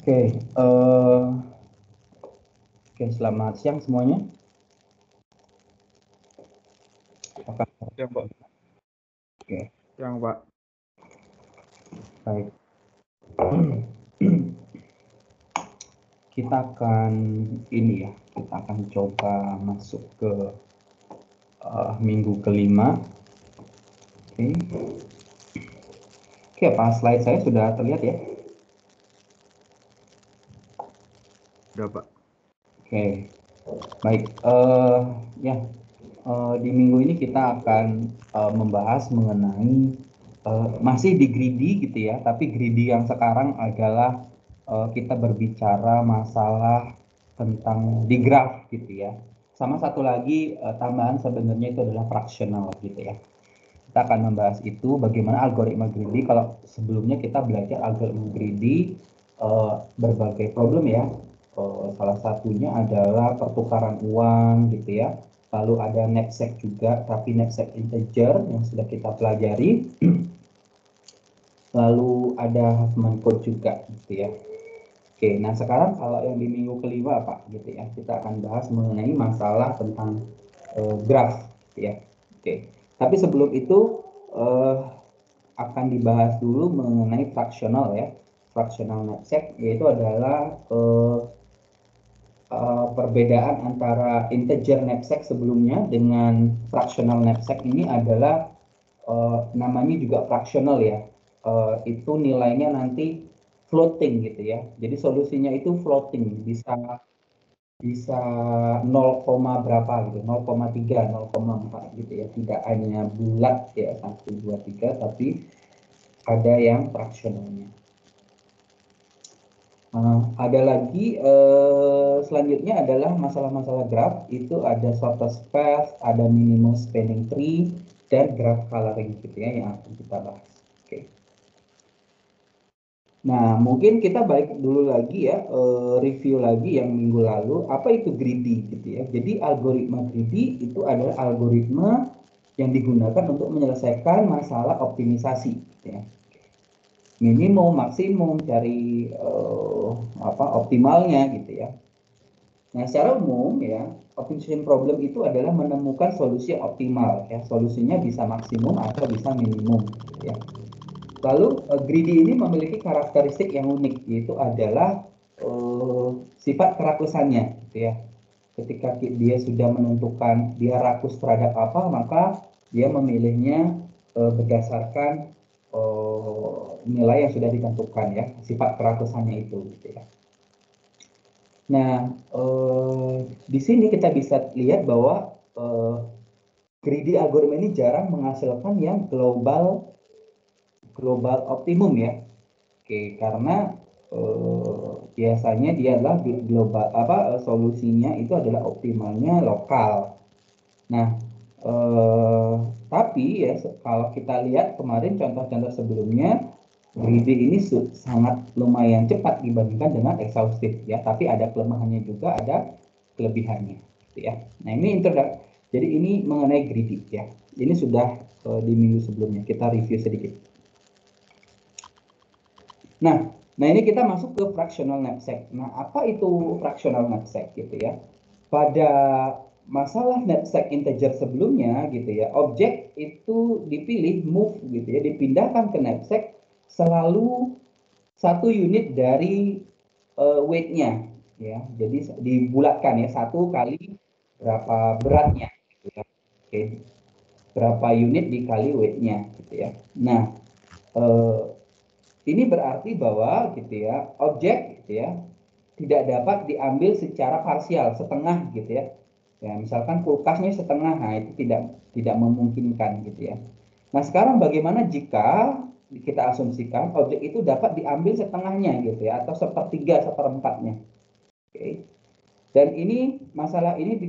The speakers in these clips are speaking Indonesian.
Oke, selamat siang semuanya. Apakah Siang, Pak. Oke, Siang, Pak. baik. Kita akan kita akan coba masuk ke minggu kelima. Oke, apa slide saya sudah terlihat ya? Udah, Pak. Oke, baik. Di minggu ini kita akan membahas mengenai masih di greedy gitu ya, tapi greedy yang sekarang adalah kita berbicara masalah tentang di graph gitu ya. Sama satu lagi tambahan sebenarnya itu adalah fractional gitu ya. Kita akan membahas itu bagaimana algoritma greedy. Kalau sebelumnya kita belajar algoritma greedy berbagai problem ya. Salah satunya adalah pertukaran uang gitu ya. Lalu ada knapsack juga, tapi knapsack integer yang sudah kita pelajari. Lalu ada Huffman code juga gitu ya. Oke, nah sekarang kalau yang di minggu kelima Pak gitu ya, kita akan bahas mengenai masalah tentang graph gitu ya. Oke, tapi sebelum itu akan dibahas dulu mengenai fractional ya. Fractional knapsack yaitu adalah perbedaan antara integer knapsack sebelumnya dengan fractional knapsack ini adalah namanya juga fractional ya. Itu nilainya nanti floating gitu ya. Jadi solusinya itu floating, bisa bisa 0, berapa gitu, 0,3, 0,4 gitu ya. Tidak hanya bulat ya 1, 2, 3, tapi ada yang fractionalnya. Ada lagi selanjutnya adalah masalah-masalah graph. Itu ada shortest path, ada minimum spanning tree, dan graph coloring gitu ya yang akan kita bahas. Oke. Nah, mungkin kita balik dulu lagi ya, review lagi yang minggu lalu. Apa itu greedy gitu ya. Jadi algoritma greedy itu adalah algoritma yang digunakan untuk menyelesaikan masalah optimisasi gitu ya. Minimum, maksimum, cari optimalnya gitu ya. Nah, secara umum ya, optimization problem itu adalah menemukan solusi yang optimal ya. Solusinya bisa maksimum atau bisa minimum gitu ya. Lalu greedy ini memiliki karakteristik yang unik, yaitu adalah sifat kerakusannya gitu ya. Ketika dia sudah menentukan dia rakus terhadap apa, maka dia memilihnya berdasarkan nilai yang sudah ditentukan ya, sifat kerakusannya itu gitu ya. Nah, di sini kita bisa lihat bahwa greedy algoritma ini jarang menghasilkan yang global optimum ya. Oke, karena biasanya dia adalah global solusinya itu adalah optimalnya lokal. Nah, tapi ya kalau kita lihat kemarin contoh-contoh sebelumnya, greedy ini sangat lumayan cepat dibandingkan dengan exhaustive ya, tapi ada kelemahannya juga, ada kelebihannya gitu ya. Nah, ini jadi ini mengenai greedy ya. Ini sudah di minggu sebelumnya kita review sedikit. Nah ini kita masuk ke fractional knapsack. Nah, apa itu fractional knapsack gitu ya? Pada masalah knapsack integer sebelumnya gitu ya, objek itu dipilih move gitu ya, dipindahkan ke knapsack selalu satu unit dari weight-nya ya. Jadi dibulatkan ya, satu kali berapa beratnya gitu ya. Oke. Berapa unit dikali weight-nya gitu ya. Nah, ini berarti bahwa gitu ya, objek gitu ya tidak dapat diambil secara parsial, setengah gitu ya. Ya, misalkan kulkasnya setengah, nah itu tidak memungkinkan gitu ya. Nah, sekarang bagaimana jika kita asumsikan objek itu dapat diambil setengahnya gitu ya, atau sepertiga, seperempatnya. Oke. Dan ini masalah ini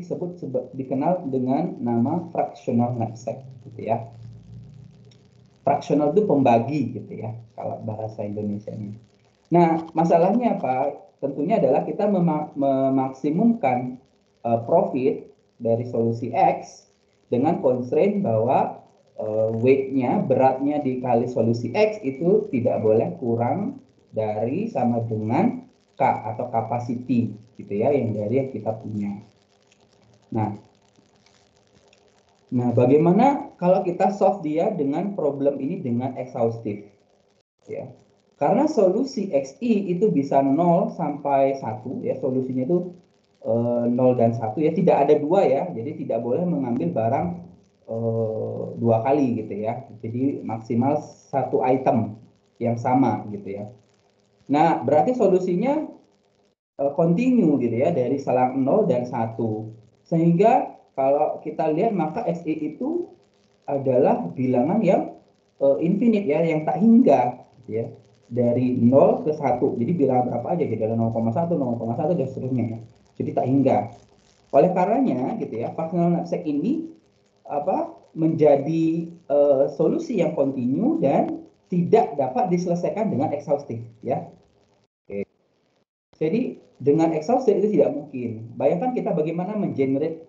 dikenal dengan nama fractional knapsack gitu ya. Fractional itu pembagi gitu ya, kalau bahasa Indonesianya. Nah, masalahnya apa? Tentunya adalah kita memaksimumkan profit dari solusi X dengan constraint bahwa weight-nya, beratnya dikali solusi X itu tidak boleh kurang dari sama dengan K atau capacity gitu ya, yang dari yang kita punya. Nah, bagaimana kalau kita solve dia dengan problem ini dengan exhaustive ya. Karena solusi XI itu bisa 0 sampai 1 ya, solusinya itu 0 dan 1 ya, tidak ada dua ya. Jadi tidak boleh mengambil barang dua kali gitu ya. Jadi maksimal satu item yang sama gitu ya. Nah, berarti solusinya continue gitu ya dari selang 0 dan 1. Sehingga kalau kita lihat maka XI itu adalah bilangan yang infinite ya, yang tak hingga gitu ya. Dari 0 ke 1. Jadi bilangan berapa aja gitu, 0,1, 0,1 dan seterusnya ya. Jadi tak hingga. Oleh karenanya gitu ya, functional knapsack ini menjadi solusi yang kontinu dan tidak dapat diselesaikan dengan exhaustive ya. Oke. Jadi dengan exhaustive itu tidak mungkin. Bayangkan kita bagaimana mengenerate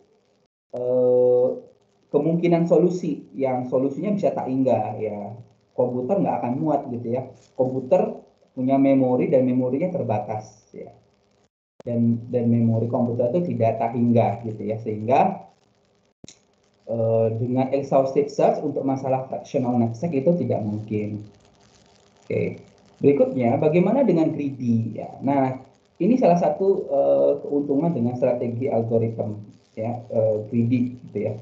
kemungkinan solusi yang solusinya bisa tak hingga ya. Komputer nggak akan muat gitu ya. Komputer punya memori dan memorinya terbatas ya. Dan memori komputer itu tidak tak hingga gitu ya, sehingga dengan exhaustive search untuk masalah fractional knapsack itu tidak mungkin. Oke, berikutnya bagaimana dengan greedy ya. Nah, ini salah satu keuntungan dengan strategi algoritma ya, greedy gitu ya.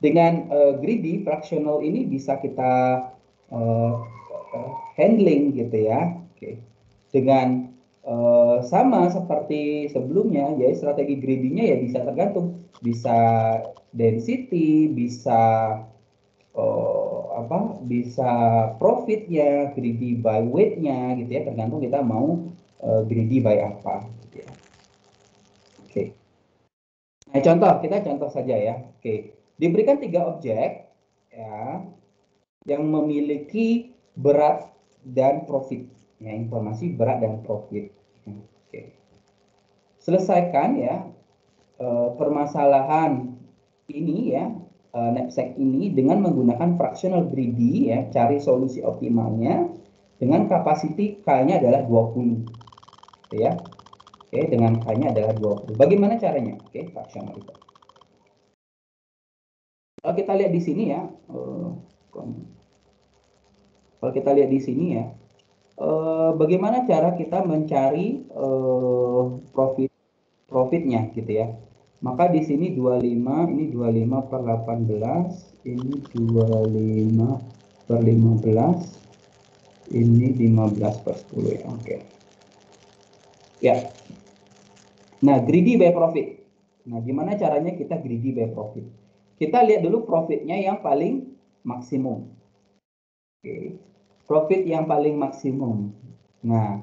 Dengan greedy fractional ini bisa kita uh, handling gitu ya. Oke. Dengan sama seperti sebelumnya, jadi strategi greedy-nya ya bisa tergantung, bisa density, bisa bisa profitnya, greedy by weight-nya gitu ya, tergantung kita mau greedy by apa gitu ya. Oke. Nah, kita contoh saja ya. Oke. Diberikan 3 objek ya yang memiliki berat dan profit. Ya, informasi berat dan profit. Oke. Selesaikan ya permasalahan ini ya, knapsack ini dengan menggunakan fractional greedy ya, cari solusi optimalnya dengan capacity K-nya adalah 20 ya. Oke, dengan K-nya adalah 20. Bagaimana caranya? Oke, fractional itu. Kalau kita lihat di sini ya, kalau kita lihat di sini ya, bagaimana cara kita mencari profitnya gitu ya. Maka di sini 25, ini 25 per 18, ini 25 per 15, ini 15 per 10 ya. Oke. Ya. Nah, greedy by profit. Nah, gimana caranya kita greedy by profit? Kita lihat dulu profitnya yang paling maksimum. Oke. Profit yang paling maksimum. Nah,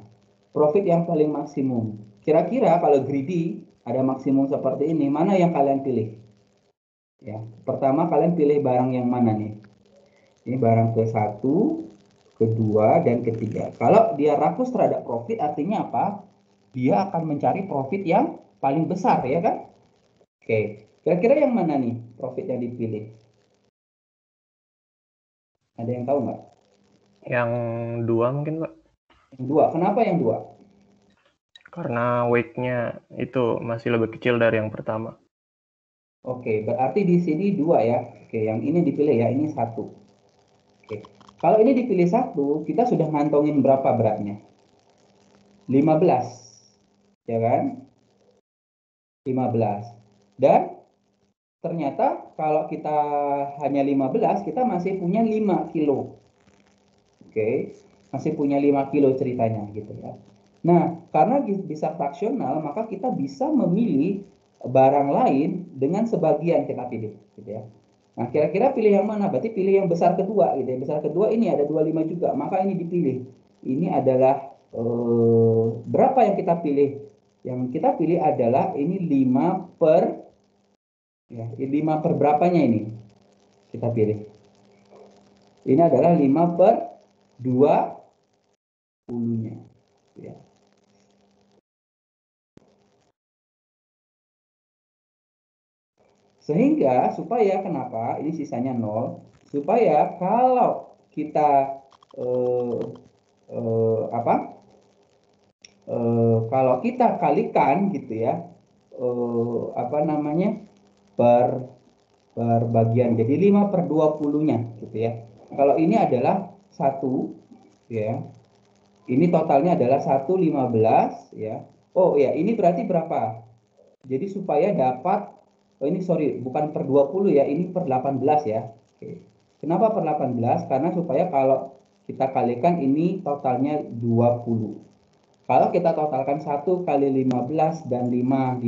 profit yang paling maksimum. Kira-kira kalau greedy ada maksimum seperti ini, mana yang kalian pilih? Ya, pertama kalian pilih barang yang mana nih? Ini barang ke satu, kedua, dan ketiga. Kalau dia rakus terhadap profit, artinya apa? Dia akan mencari profit yang paling besar, ya kan? Oke, kira-kira yang mana nih profit yang dipilih? Ada yang tahu nggak? Yang dua mungkin, Pak. Yang dua. Kenapa yang dua? Karena weight-nya itu masih lebih kecil dari yang pertama. Oke, berarti di sini dua ya. Oke, yang ini dipilih ya, ini satu. Oke, kalau ini dipilih satu, kita sudah ngantongin berapa beratnya? 15, ya kan? 15. Dan ternyata kalau kita hanya 15, kita masih punya 5 kilo. Oke, masih punya 5 kilo ceritanya gitu ya. Nah, karena bisa fraksional, maka kita bisa memilih barang lain dengan sebagian kita pilih gitu ya. Nah, kira-kira pilih yang mana? Berarti pilih yang besar kedua gitu ya. Besar kedua ini ada 25 juga, maka ini dipilih. Ini adalah berapa yang kita pilih? Yang kita pilih adalah ini 5 per ya, 5 per berapanya ini? Kita pilih. Ini adalah 5 per 20-nya. Ya. Sehingga supaya kenapa? Ini sisanya 0. Supaya kalau kita kalau kita kalikan gitu ya, apa namanya, per bagian, jadi 5/20-nya gitu ya. Kalau ini adalah 1 ya, ini totalnya adalah 1,15 ya. Oh ya, ini berarti berapa? Jadi supaya dapat, oh ini sorry, bukan per 20 ya, ini per 18 ya. Oke. Kenapa per 18? Karena supaya kalau kita kalikan ini totalnya 20. Kalau kita totalkan 1 kali 15 dan 5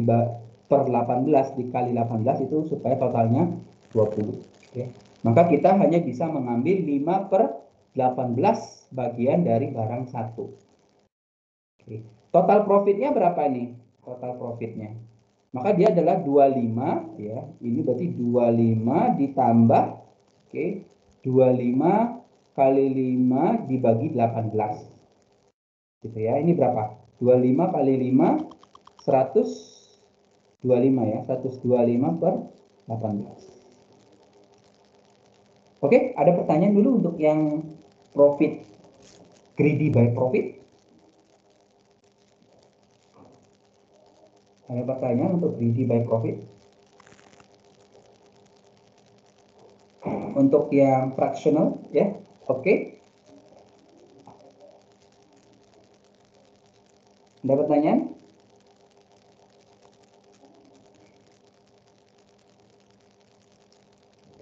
per 18 dikali 18 itu supaya totalnya 20. Oke. Maka kita hanya bisa mengambil 5/18 bagian dari barang 1. Oke. Total profitnya berapa nih? Total profitnya. Maka dia adalah 25 ya. Ini berarti 25 ditambah, oke, 25 kali 5 dibagi 18. Gitu ya. Ini berapa? 25 kali 5 125 ya. 125 per 18. Oke, ada pertanyaan dulu untuk yang profit, greedy by profit? Ada pertanyaan untuk greedy by profit? Untuk yang fractional ya, oke. Ada pertanyaan?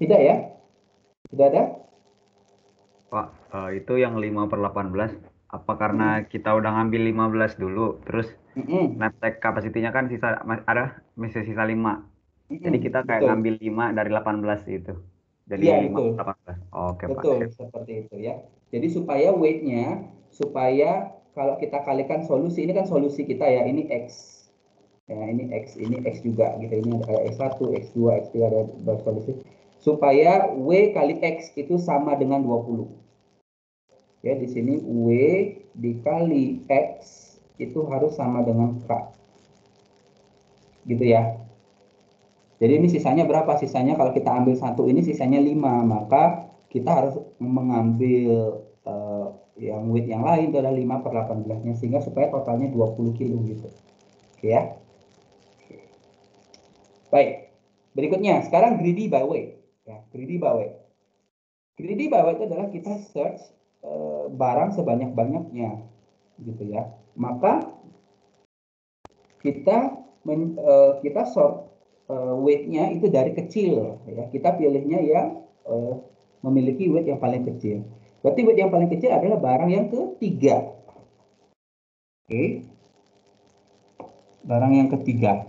Tidak ya? Tidak ada? Pak, itu yang 5/18, apa karena kita udah ngambil 15 dulu, terus ngetek kapasitinya kan masih sisa 5. Jadi kita kayak Betul. ngambil 5 dari 18 itu. Jadi Iya, 5 betul. 18. Oke, Pak. Betul, Sip. seperti itu ya. Jadi supaya weight-nya, supaya kalau kita kalikan solusi, ini kan solusi kita ya, ini X. Ya, ini X juga gitu. Ini ada X1, X2, X3 ada bersolusi. Supaya W kali X itu sama dengan 20. Ya, di sini W dikali X itu harus sama dengan K. Gitu ya. Jadi ini sisanya berapa? Sisanya kalau kita ambil 1 ini sisanya 5. Maka kita harus mengambil yang weight yang lain itu adalah 5/18-nya sehingga supaya totalnya 20 kilo gitu. Oke ya. Baik. Berikutnya, sekarang greedy by weight. Ya, greedy by weight. Greedy by weight itu adalah kita search barang sebanyak-banyaknya gitu ya. Maka kita sort weight-nya itu dari kecil ya. Kita pilihnya yang memiliki weight yang paling kecil. Berarti weight yang paling kecil adalah barang yang ketiga. Oke. Barang yang ketiga.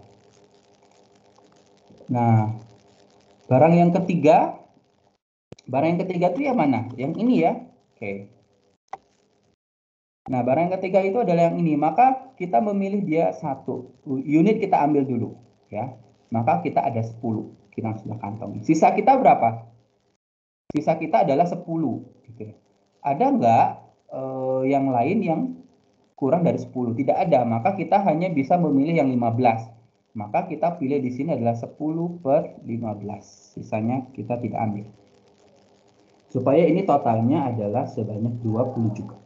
Nah, barang yang ketiga itu yang mana? Yang ini ya. Oke. Nah, barang yang ketiga itu adalah yang ini. Maka kita memilih dia 1. Unit kita ambil dulu ya. Maka kita ada 10. Kita sudah kantongi. Sisa kita berapa? Sisa kita adalah 10 gitu. Ada nggak yang lain yang kurang dari 10? Tidak ada, maka kita hanya bisa memilih yang 15. Maka kita pilih di sini adalah 10/15. Sisanya kita tidak ambil. Supaya ini totalnya adalah sebanyak 20 juga.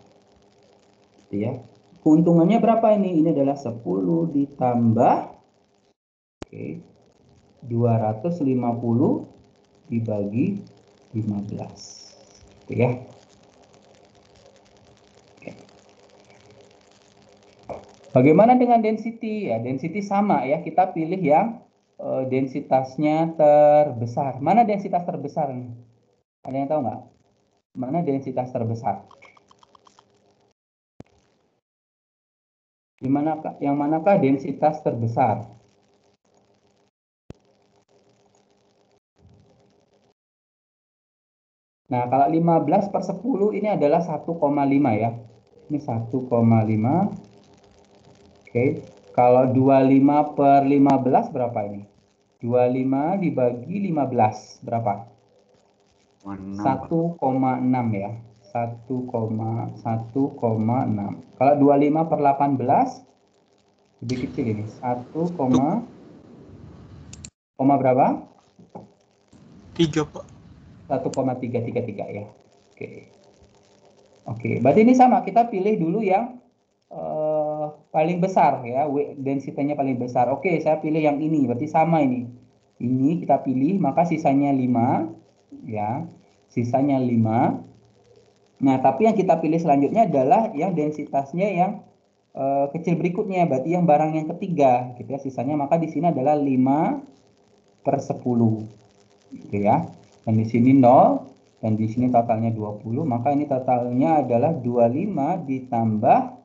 Gitu ya. Keuntungannya berapa ini? Ini adalah 10 ditambah 250 dibagi 15. Gitu ya. Bagaimana dengan density? Ya, density sama ya. Kita pilih yang densitasnya terbesar. Mana densitas terbesar nih? Ada yang tahu nggak? Mana densitas terbesar? Yang manakah densitas terbesar? Nah, kalau 15/10 ini adalah 1,5 ya. Ini 1,5. Oke. Kalau 25/15 berapa ini? 25 dibagi 15 berapa? 1,6 ya. 1,1,6. Kalau 25/18 lebih kecil ini. 1, berapa? 3, Pak. 1,333 ya. Oke. Oke, berarti ini sama. Kita pilih dulu yang paling besar ya, densitanya paling besar. Oke, saya pilih yang ini, berarti sama ini. Ini kita pilih, maka sisanya 5 ya. Sisanya 5. Nah, tapi yang kita pilih selanjutnya adalah yang densitasnya yang kecil berikutnya, berarti yang barang yang ketiga gitu ya. Sisanya maka di sini adalah 5/10 gitu ya. Dan di sini 0 dan di sini totalnya 20, maka ini totalnya adalah 25 ditambah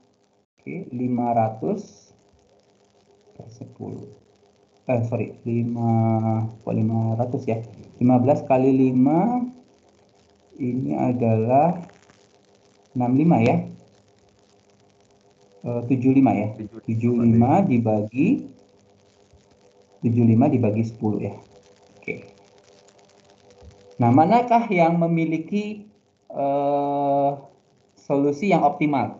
500/10. Sorry, 500 ya. 15 kali 5 ini adalah 65 ya. 75 ya. 75 dibagi 10 ya. Oke. Nah, manakah yang memiliki solusi yang optimal?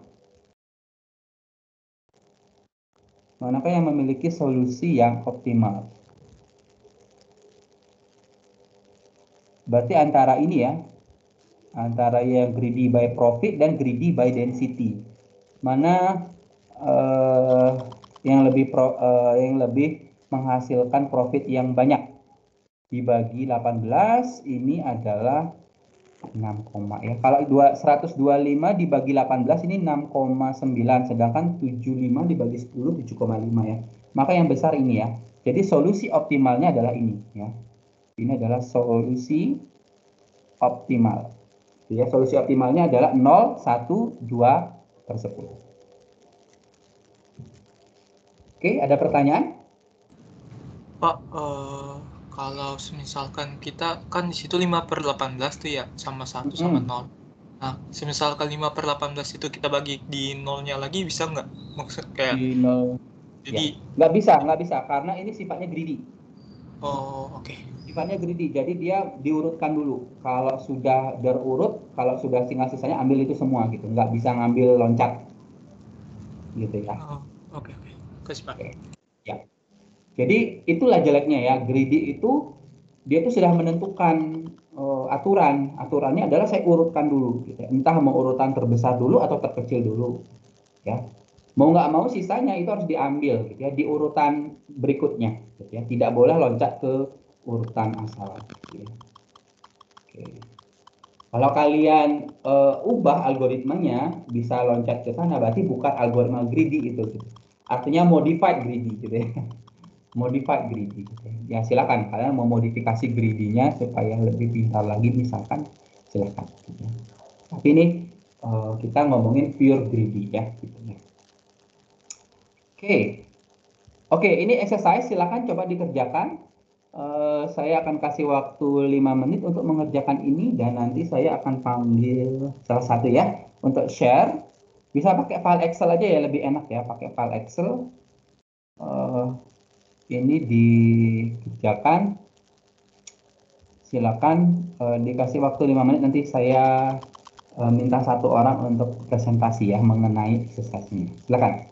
Manakah yang memiliki solusi yang optimal? Berarti antara ini ya, antara yang greedy by profit dan greedy by density. Mana yang lebih menghasilkan profit yang banyak? Dibagi 18 ini adalah 6, ya. Kalau 125 dibagi 18 ini 6,9, sedangkan 75 dibagi 10 7,5 ya. Maka yang besar ini ya. Jadi solusi optimalnya adalah ini ya. Ini adalah solusi optimal. Ya, solusi optimalnya adalah 0, 1, 2/10. Oke, ada pertanyaan? Pak, kalau misalkan kita kan di situ 5/18 tuh ya, sama 1 sama 0. Nah, misalkan 5/18 itu kita bagi di nolnya lagi bisa nggak? Maksud kayak Di 0. jadi Ya, nggak bisa karena ini sifatnya greedy. oke. Sifatnya greedy, jadi dia diurutkan dulu. Kalau sudah berurut, kalau sudah tinggal sisanya ambil itu semua gitu. Nggak bisa ngambil loncat gitu ya. Oke. Kasih Pak. Oke. Ya. Jadi itulah jeleknya ya, greedy itu dia tuh sudah menentukan aturan. Aturannya adalah saya urutkan dulu gitu ya. Entah mau urutan terbesar dulu atau terkecil dulu ya. Mau nggak mau sisanya itu harus diambil gitu ya, di urutan berikutnya gitu ya. Tidak boleh loncat ke urutan asal gitu ya. Oke. Kalau kalian ubah algoritmanya bisa loncat ke sana, berarti bukan algoritma greedy itu gitu. Artinya modified greedy gitu ya. Modified greedy gitu ya. Ya silakan kalian mau modifikasi greedy-nya supaya lebih pintar lagi misalkan, silakan gitu ya. Tapi ini kita ngomongin pure greedy ya gitu ya. Oke, ini exercise silakan coba dikerjakan. Saya akan kasih waktu 5 menit untuk mengerjakan ini dan nanti saya akan panggil salah satu ya untuk share. Bisa pakai file Excel aja ya, lebih enak ya pakai file Excel. Ini dikerjakan. Silakan dikasih waktu 5 menit, nanti saya minta satu orang untuk presentasi ya mengenai exercise ini. Silakan.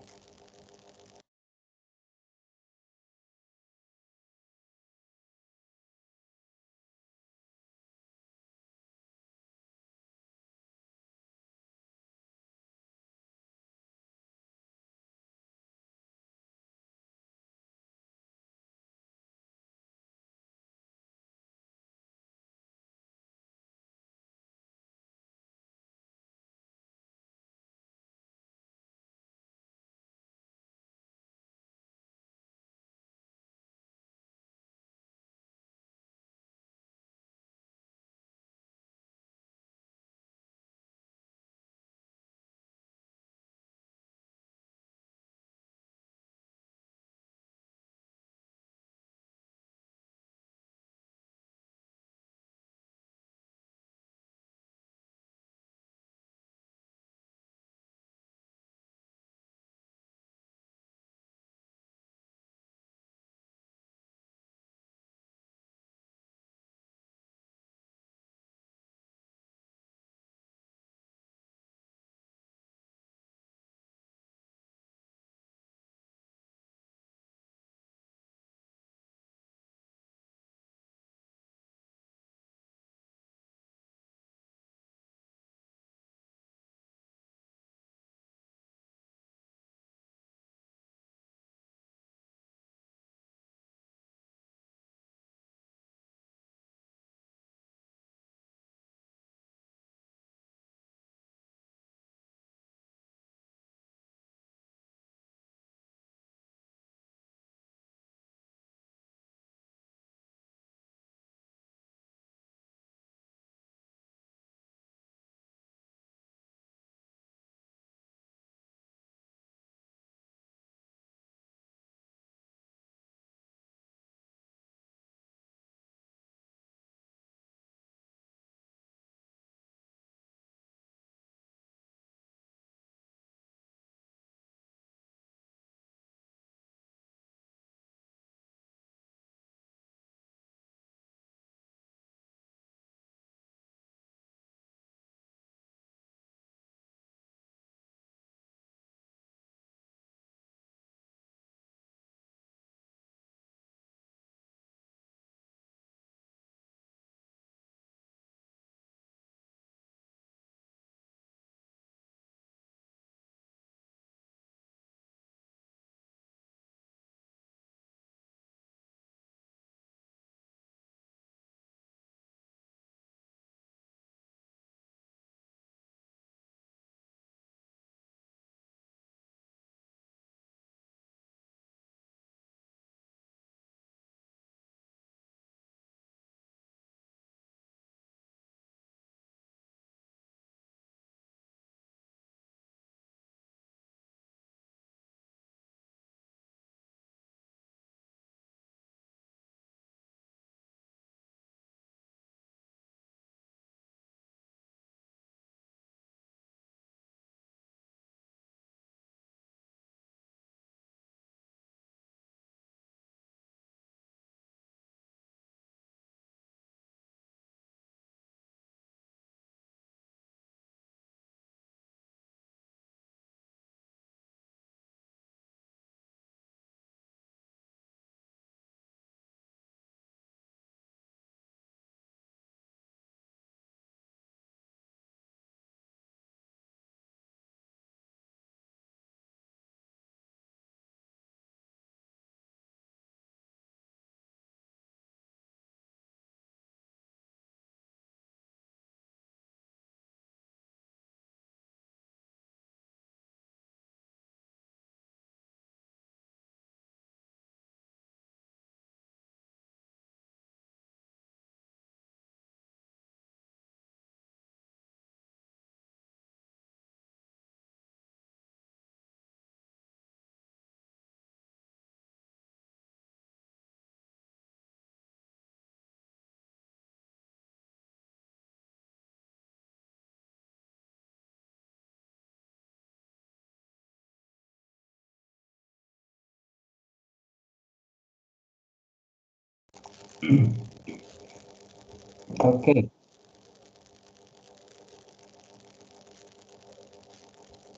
Oke.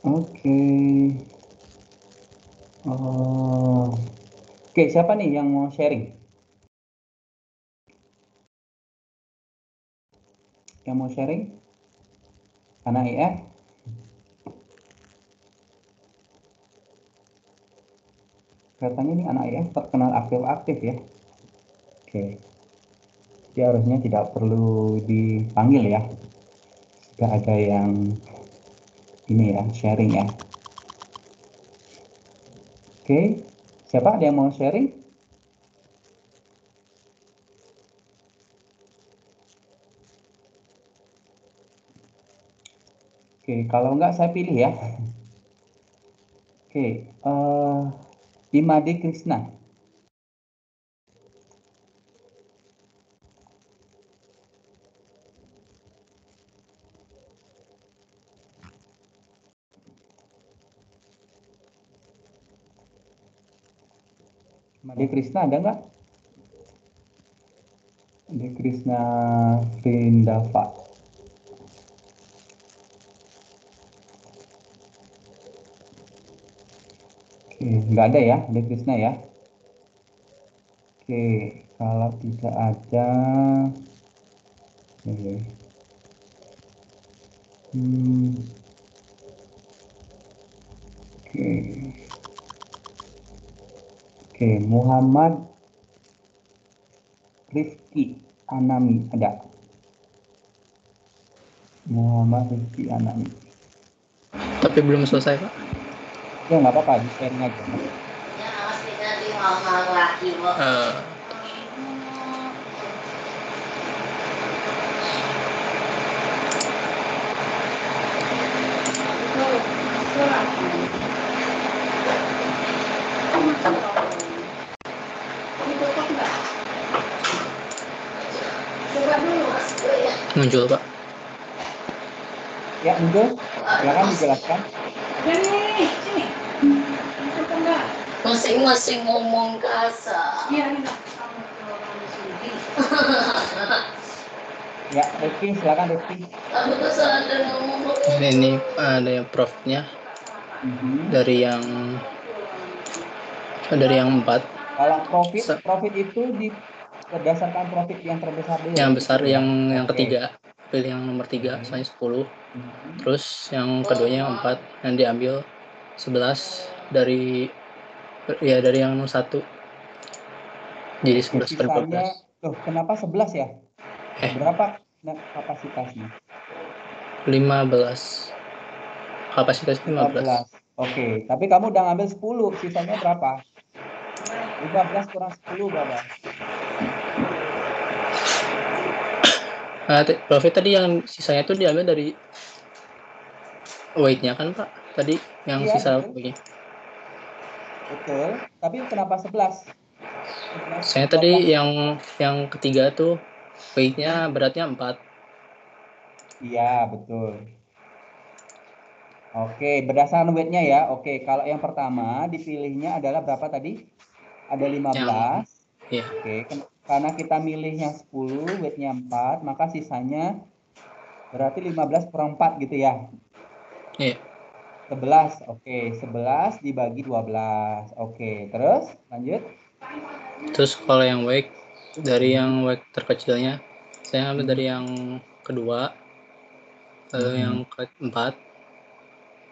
Oke. Oke, siapa nih yang mau sharing? Yang mau sharing? Anak IF? Katanya nih anak IF terkenal aktif-aktif ya. Oke. Jadi harusnya tidak perlu dipanggil ya. Jika ada yang ini ya, sharing ya. Oke. Siapa ada yang mau sharing? Oke, kalau enggak saya pilih ya. Oke, Imade Krishna. Imade Krishna ada nggak? Imade Krishna Vrindava. Oke, nggak ada ya, Imade Krishna ya. Oke, kalau tidak ada, oke. Oke. Oke, Muhammad Rifki Anami ada. Muhammad Rifki Anami. Tapi belum selesai, Pak. Ya nggak apa-apa, di sharing aja. Muncul, Pak. Ya, muncul. Silakan dijelaskan. Masing-masing ngomong kasar. Ya, Rifki, silakan Rifki. Ini ada yang profnya dari yang 4. Kalau profit itu berdasarkan profit yang terbesar dulu. Yang besar gitu ya. yang ketiga, pilih yang nomor 3, saya 10. Terus yang keduanya 4, yang diambil 11 dari yang nomor 1. Jadi 11 per 12. Loh, kenapa 11 ya? Berapa kapasitasnya? 15. Kapasitas 15. Oke, tapi kamu udah ngambil 10, sisanya berapa? 15 kurang 10 berapa? Profit tadi yang sisanya itu diambil dari weight-nya kan, Pak? Tadi yang Iya, sisa betul. weight-nya. Betul, tapi kenapa 11? Saya tadi yang ketiga tuh weight-nya beratnya 4. Iya, betul. Oke, berdasarkan weight-nya ya. Oke, kalau yang pertama dipilihnya adalah berapa tadi? Ada 15. Iya. Oke, karena kita milih yang 10, weight-nya 4, maka sisanya berarti 15 kurang 4 gitu ya? Iya. 11. Oke, 11 dibagi 12. Oke, terus lanjut. Terus kalau yang weight, dari yang weight terkecilnya, saya ambil dari yang kedua, lalu yang keempat.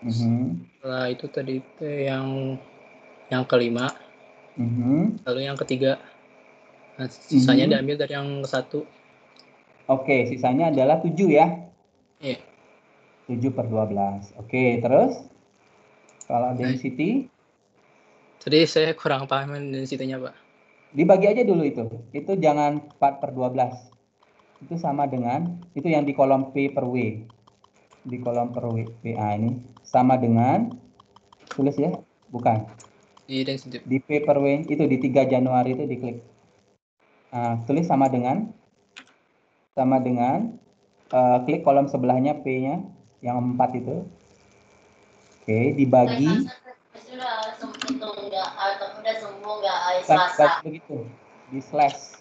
Setelah itu tadi yang kelima, lalu yang ketiga. Nah, sisanya diambil dari yang ke-1. Oke, sisanya adalah 7 ya? Iya. 7 per 12. Oke, terus kalau density? Tadi saya kurang paham density-nya, Pak. Dibagi aja dulu itu. Itu jangan 4 per 12. Itu sama dengan, itu yang di kolom P per W. Di kolom per W, PA ini. Sama dengan, tulis ya? Bukan. Di P per W, itu di 3 Januari itu diklik. Nah, tulis sama dengan klik kolom sebelahnya P-nya yang 4 itu. Oke, dibagi. Begitu, di slash.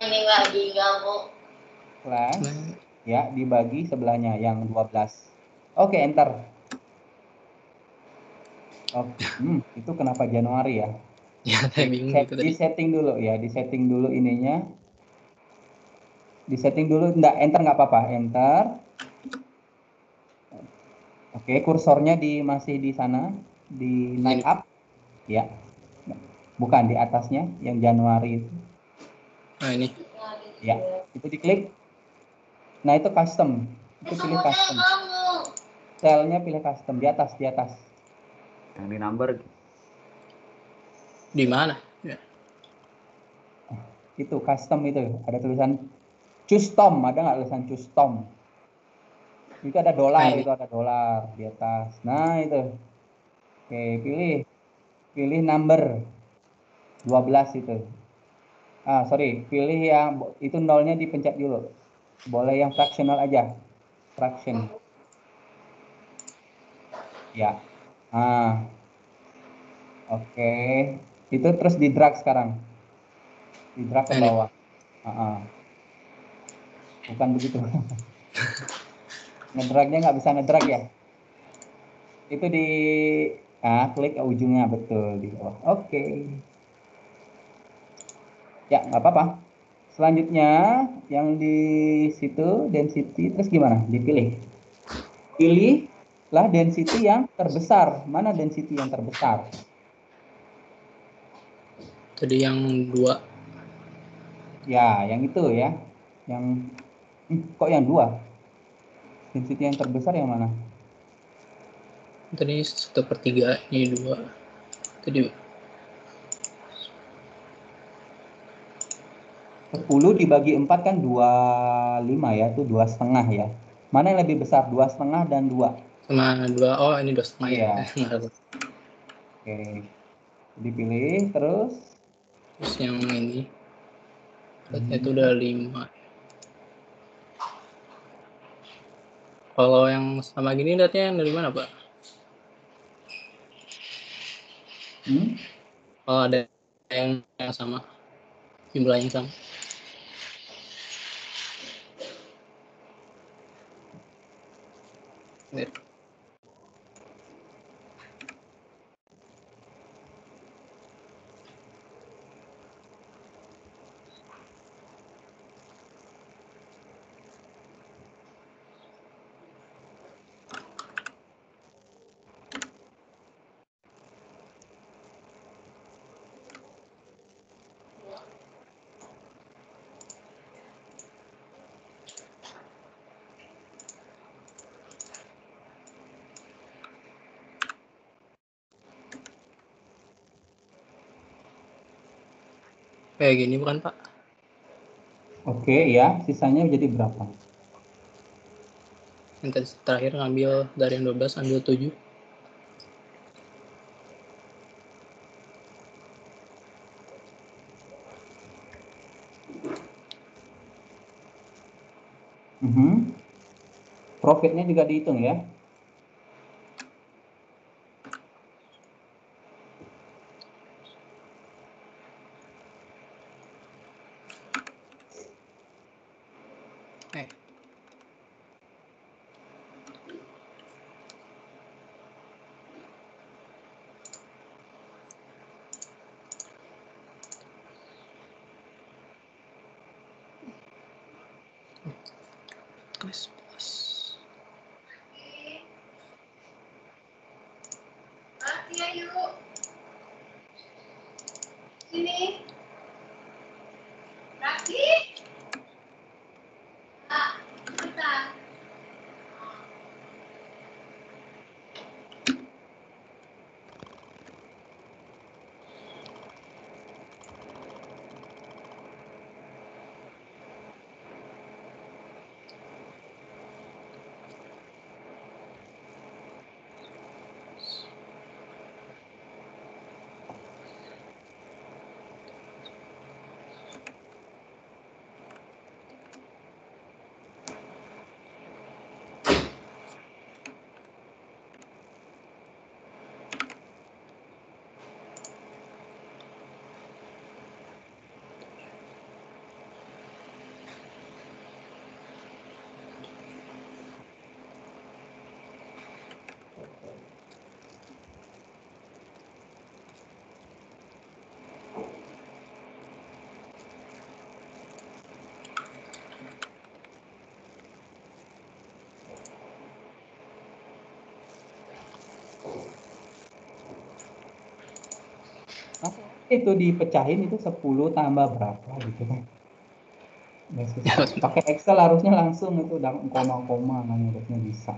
ini lagi kamu. Slash, ya, dibagi sebelahnya yang 12. Oke, enter. Oke, itu kenapa Januari ya? Ya, saya bingung gitu Di tadi. setting dulu ya, di setting dulu ininya. Di setting dulu, enggak, enter nggak apa-apa, enter. Oke, kursornya masih di sana, di naik Ini. up, ya. Bukan di atasnya, yang Januari itu. Nah, ini. Ya, itu diklik. Nah, itu custom. Itu pilih custom. Selnya pilih custom, di atas, di atas. Yang di number. Di mana? Ya. Itu custom itu, ada tulisan custom, ada nggak tulisan custom? Itu ada dolar, itu ada dolar di atas. Nah, itu. Oke, pilih number 12 itu. Sorry, pilih yang itu nolnya dipencet dulu. Boleh yang fractional aja. Fraction. Ya. Oke. Itu terus di drag sekarang. Di drag ke bawah. Bukan begitu. Ngedragnya nggak bisa ngedrag ya. Itu klik ke ujungnya, betul di bawah. Oke. Ya, nggak apa-apa. Selanjutnya yang di situ density, terus gimana? Dipilih. Pilihlah density yang terbesar. Mana density yang terbesar? Tadi yang 2. Ya, yang itu ya. Yang kok yang 2? Density yang terbesar yang mana? Tadi 1/3, ini 2. Tadi 10 dibagi 4 kan 25 ya, itu 2,5 ya. Mana yang lebih besar, 2,5 dan 2? sama 2. Oh, ini 2,5 ya. Iya. Oke. Dipilih terus. Terus yang ini. Itu udah 5. Kalau yang sama gini lihatnya dari mana, Pak? Kalau ada yang sama, jumlahnya sama. Lihat. Kayak gini bukan, Pak? Oke, ya. Sisanya jadi berapa? Yang terakhir ngambil dari yang 12, ambil 7. Profitnya juga dihitung ya. Plus. Mati yuk. Sini. Kaki. Bentar. itu dipecahin itu 10 tambah berapa gitu kan. Pakai Excel harusnya langsung itu udah koma-koma kan harusnya bisa.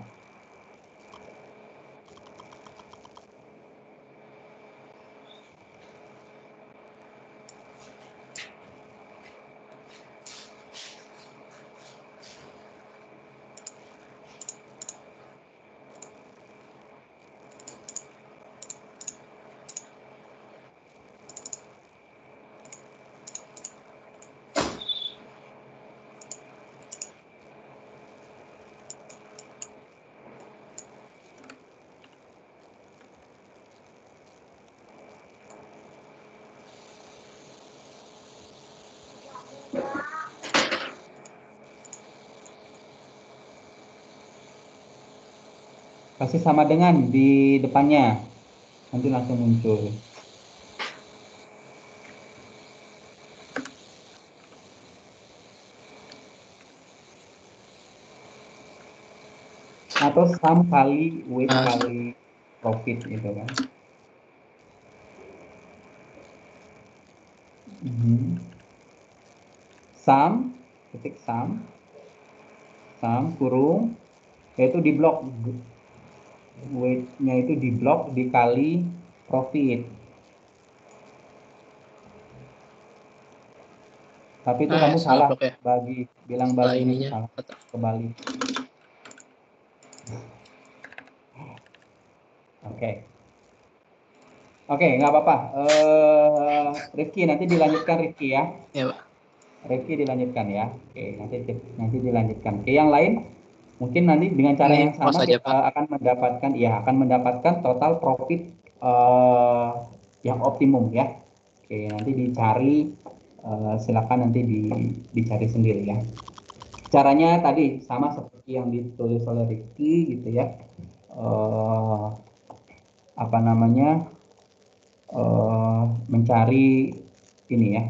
Kasih sama dengan di depannya, nanti langsung muncul. Atau sum kali weight kali profit gitu kan. Sum, ketik sum kurung, yaitu di blok weight-nya itu di blok dikali profit. Tapi itu kamu salah ya. bilang bagi salah kebalik. Oke, nggak apa-apa. Rifki nanti dilanjutkan Rifki ya. Ya, Pak. Rifki dilanjutkan ya. Oke, nanti dilanjutkan. Oke, yang lain mungkin nanti dengan cara yang sama saja, kita akan mendapatkan total profit yang optimum ya. Oke, nanti dicari, silakan nanti dicari sendiri ya. Caranya tadi sama seperti yang ditulis oleh Rifki gitu ya. Apa namanya? Mencari ini ya.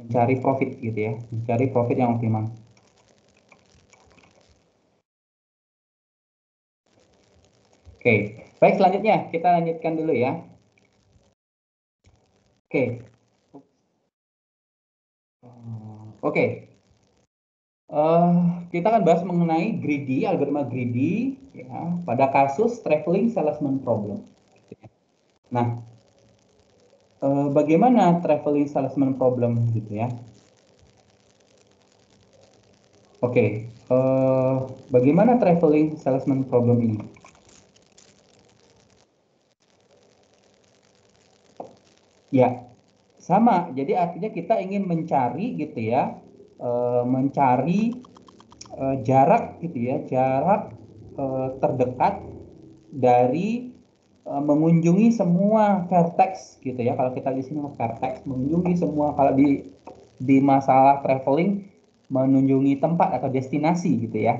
Mencari profit gitu ya. Mencari profit yang optimal. Oke, baik, selanjutnya kita lanjutkan dulu ya. Oke. Kita akan bahas mengenai greedy, algoritma greedy ya, pada kasus traveling salesman problem. Nah, bagaimana traveling salesman problem gitu ya? Oke, bagaimana traveling salesman problem ini? Ya, sama. Jadi artinya kita ingin mencari gitu ya, mencari jarak gitu ya, jarak terdekat dari mengunjungi semua vertex gitu ya. Kalau kita di sini vertex, mengunjungi semua. Kalau di masalah traveling, mengunjungi tempat atau destinasi gitu ya.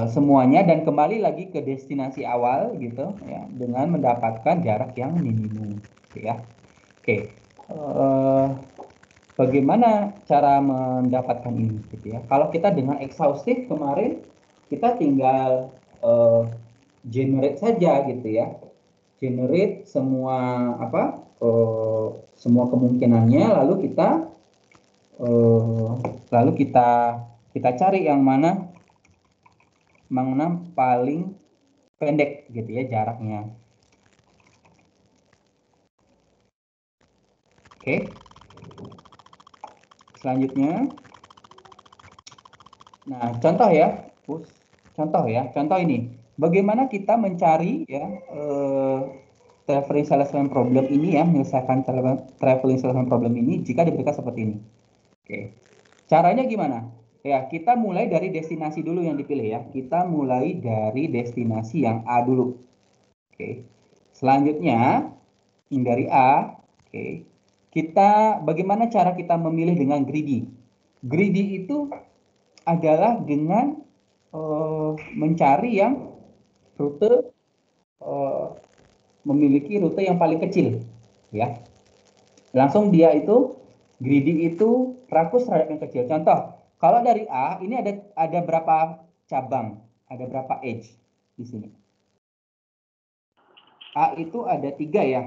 Semuanya dan kembali lagi ke destinasi awal gitu ya, dengan mendapatkan jarak yang minimum gitu ya. Oke, bagaimana cara mendapatkan ini gitu ya? Kalau kita dengan exhaustive kemarin, kita tinggal generate saja gitu ya, generate semua semua kemungkinannya, lalu kita cari yang mana paling pendek gitu ya jaraknya. Oke. Selanjutnya, nah contoh ini, bagaimana kita mencari ya traveling salesman problem ini ya, menyelesaikan traveling salesman problem ini jika diberikan seperti ini. Oke, caranya gimana? Ya, kita mulai dari destinasi dulu yang dipilih ya. Kita mulai dari destinasi yang A dulu. Oke. Selanjutnya, dari A, oke. Bagaimana cara kita memilih dengan greedy? Greedy itu adalah dengan mencari yang rute memiliki rute yang paling kecil, ya. Langsung dia itu greedy itu rakus terhadap yang kecil. Contoh, kalau dari A ini ada berapa cabang, ada berapa edge di sini? A itu ada 3 ya.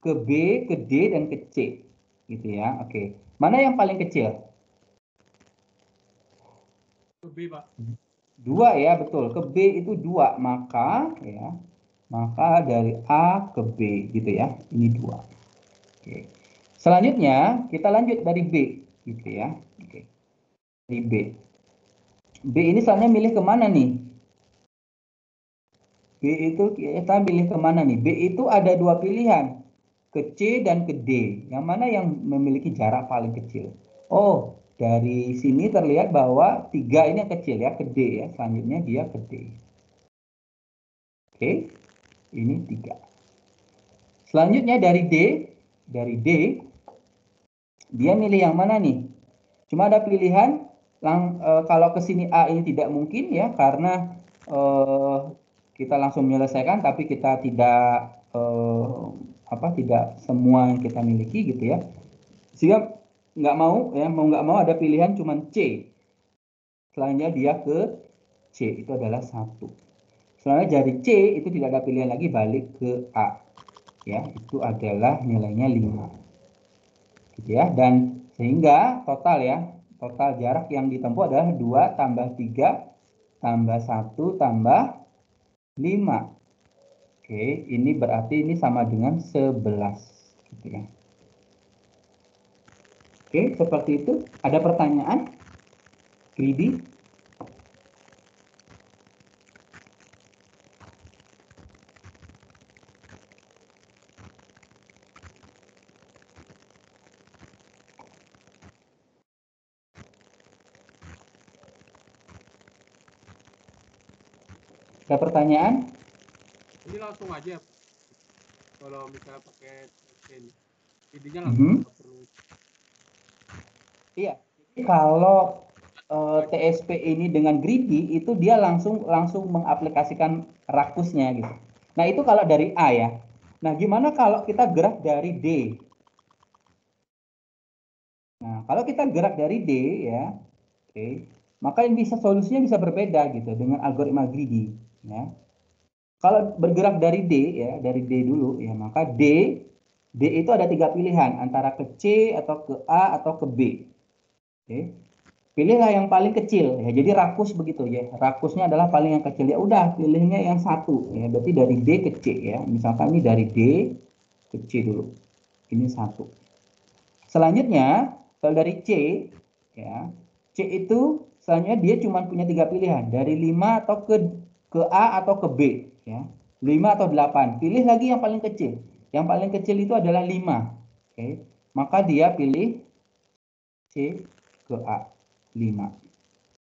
Ke B, ke D, dan ke C. Gitu ya. Oke. Mana yang paling kecil? Ke B, Pak. 2 ya, betul. Ke B itu 2. Maka dari A ke B gitu ya. Ini 2. Oke. Selanjutnya kita lanjut dari B gitu ya. Oke. Dari B. B ini soalnya milih kemana nih? B itu kita milih kemana nih? B itu ada 2 pilihan. Ke C dan ke D. Yang mana yang memiliki jarak paling kecil? Oh, dari sini terlihat bahwa 3 ini yang kecil ya, ke D ya. Selanjutnya dia ke D. Oke, ini 3. Selanjutnya dari D, dia milih yang mana nih? Cuma ada pilihan, kalau ke sini A ini tidak mungkin ya, karena kita langsung menyelesaikan, tapi kita tidak tidak semua yang kita miliki gitu ya. Sehingga mau nggak mau ada pilihan cuma C. Selanjutnya dia ke C, itu adalah 1. Selanjutnya dari C itu tidak ada pilihan lagi, balik ke A. Ya, itu adalah nilainya 5. Gitu ya. Dan sehingga total jarak yang ditempuh adalah 2 tambah 3 tambah 1 tambah 5. Oke, ini berarti ini sama dengan 11. Gitu ya. Oke, seperti itu. Ada pertanyaan? Greedy? Ada pertanyaan? Ini langsung aja. Kalau misalnya pakai ini, intinya langsung nggak perlu. Iya. Kalau TSP ini dengan greedy itu dia langsung mengaplikasikan rakusnya gitu. Nah, itu kalau dari A ya. Nah, gimana kalau kita gerak dari D? Nah, kalau kita gerak dari D ya, oke, maka yang solusinya bisa berbeda gitu dengan algoritma greedy ya. Kalau bergerak dari D ya, dari D dulu ya, maka D itu ada 3 pilihan antara ke C atau ke A atau ke B. Oke. Pilihlah yang paling kecil ya. Jadi rakus begitu ya. Rakusnya adalah paling yang kecil. Ya udah, pilihnya yang 1 ya. Berarti dari D ke C ya. Misalkan ini dari D ke C dulu. Ini 1. Selanjutnya kalau dari C ya. C itu selanjutnya dia cuma punya 3 pilihan, dari 5 atau ke A atau ke B ya. 5 atau 8. Pilih lagi yang paling kecil. Yang paling kecil itu adalah 5. Oke. Maka dia pilih C ke A 5.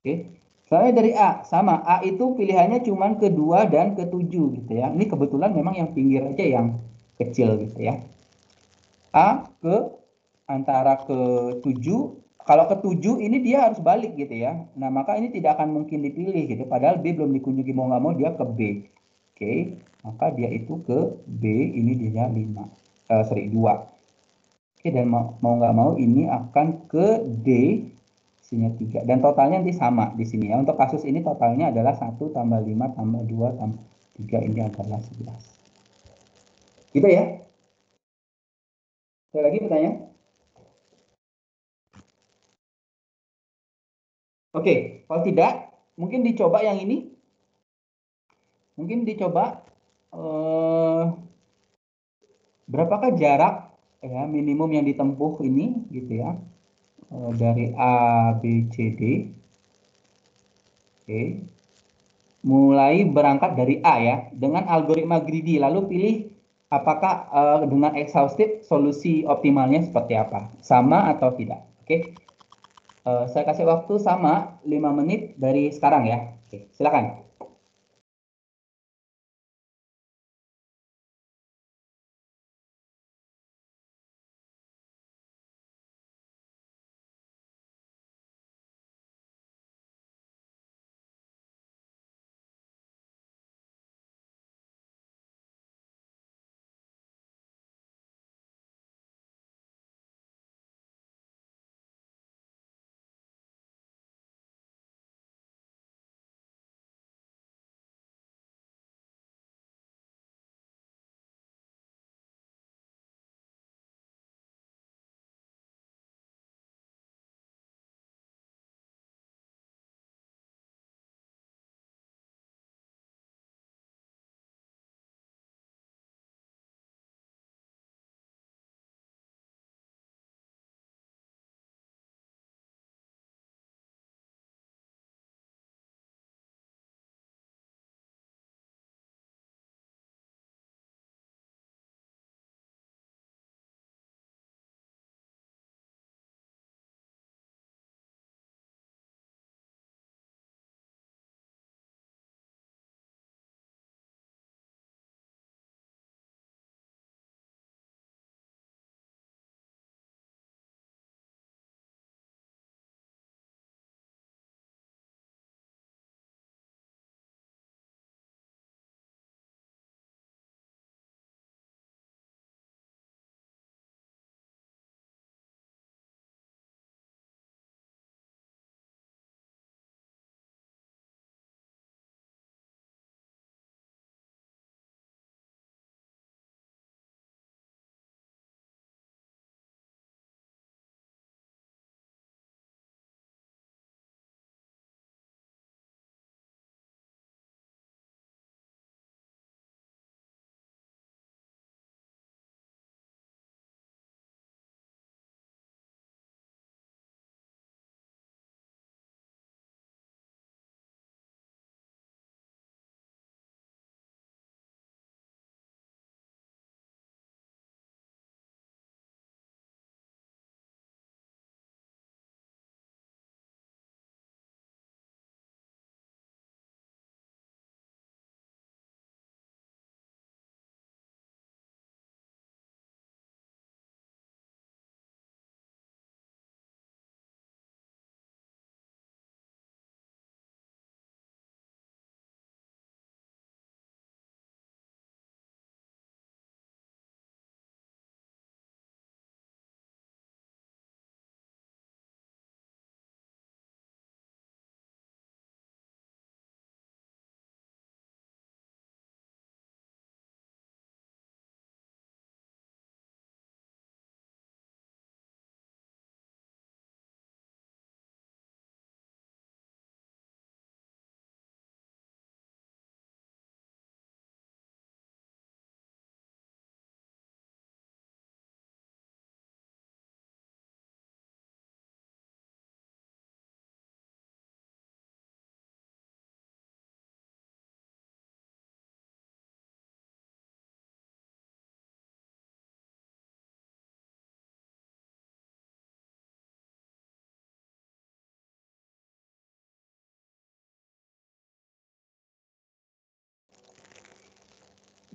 Oke. Soalnya dari A sama, A itu pilihannya cuma ke 2 dan ke 7 gitu ya. Ini kebetulan memang yang pinggir aja yang kecil gitu ya. A ke antara ke 7, kalau ke 7 ini dia harus balik gitu ya. Nah, maka ini tidak akan mungkin dipilih gitu. Padahal B belum dikunjungi, mau nggak mau dia ke B. Oke, maka dia itu ke B, ini dia 2. Oke, dan mau nggak mau ini akan ke D, isinya 3. Dan totalnya nanti sama di sini ya. Untuk kasus ini totalnya adalah 1 tambah 5 tambah 2 tambah 3, ini adalah 11. Gitu ya. Ada lagi pertanyaan? Oke, kalau tidak, mungkin dicoba yang ini. Mungkin dicoba berapakah jarak ya minimum yang ditempuh ini gitu ya. Dari A, B, C, D. Oke. Mulai berangkat dari A ya, dengan algoritma greedy. Lalu pilih apakah dengan exhaustive solusi optimalnya seperti apa. Sama atau tidak. Oke. Saya kasih waktu sama 5 menit dari sekarang ya. Oke, silakan.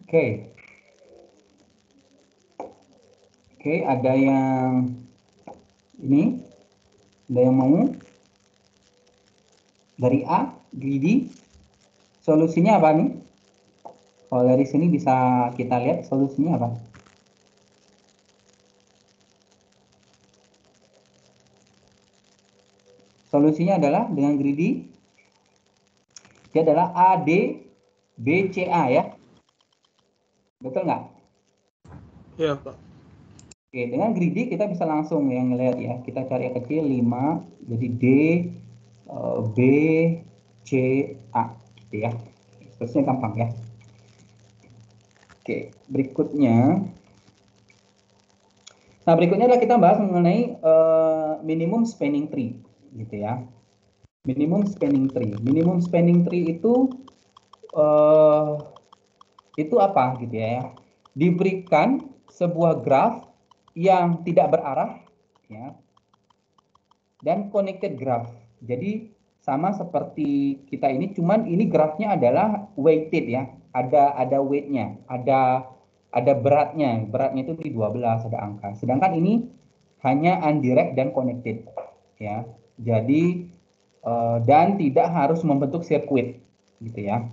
Oke. Oke, ada yang ini, ada yang mau dari A, greedy. Solusinya apa nih? Kalau dari sini bisa kita lihat solusinya apa? Solusinya adalah dengan greedy, dia adalah A, D, B, C, A ya. Betul nggak? Iya, Pak. Oke, dengan greedy kita bisa langsung yang ngelihat ya. Kita cari yang kecil 5, jadi D, B, C, A gitu ya. Terusnya gampang ya. Oke, berikutnya. Nah, berikutnya adalah kita bahas mengenai minimum spanning tree gitu ya. Minimum spanning tree. Minimum spanning tree itu apa gitu ya? Diberikan sebuah graf yang tidak berarah ya, dan connected graph. Jadi sama seperti kita ini, cuman ini grafnya adalah weighted ya. Ada weight-nya, ada beratnya. Beratnya itu di 12 ada angka. Sedangkan ini hanya undirect dan connected ya. Jadi dan tidak harus membentuk sirkuit gitu ya.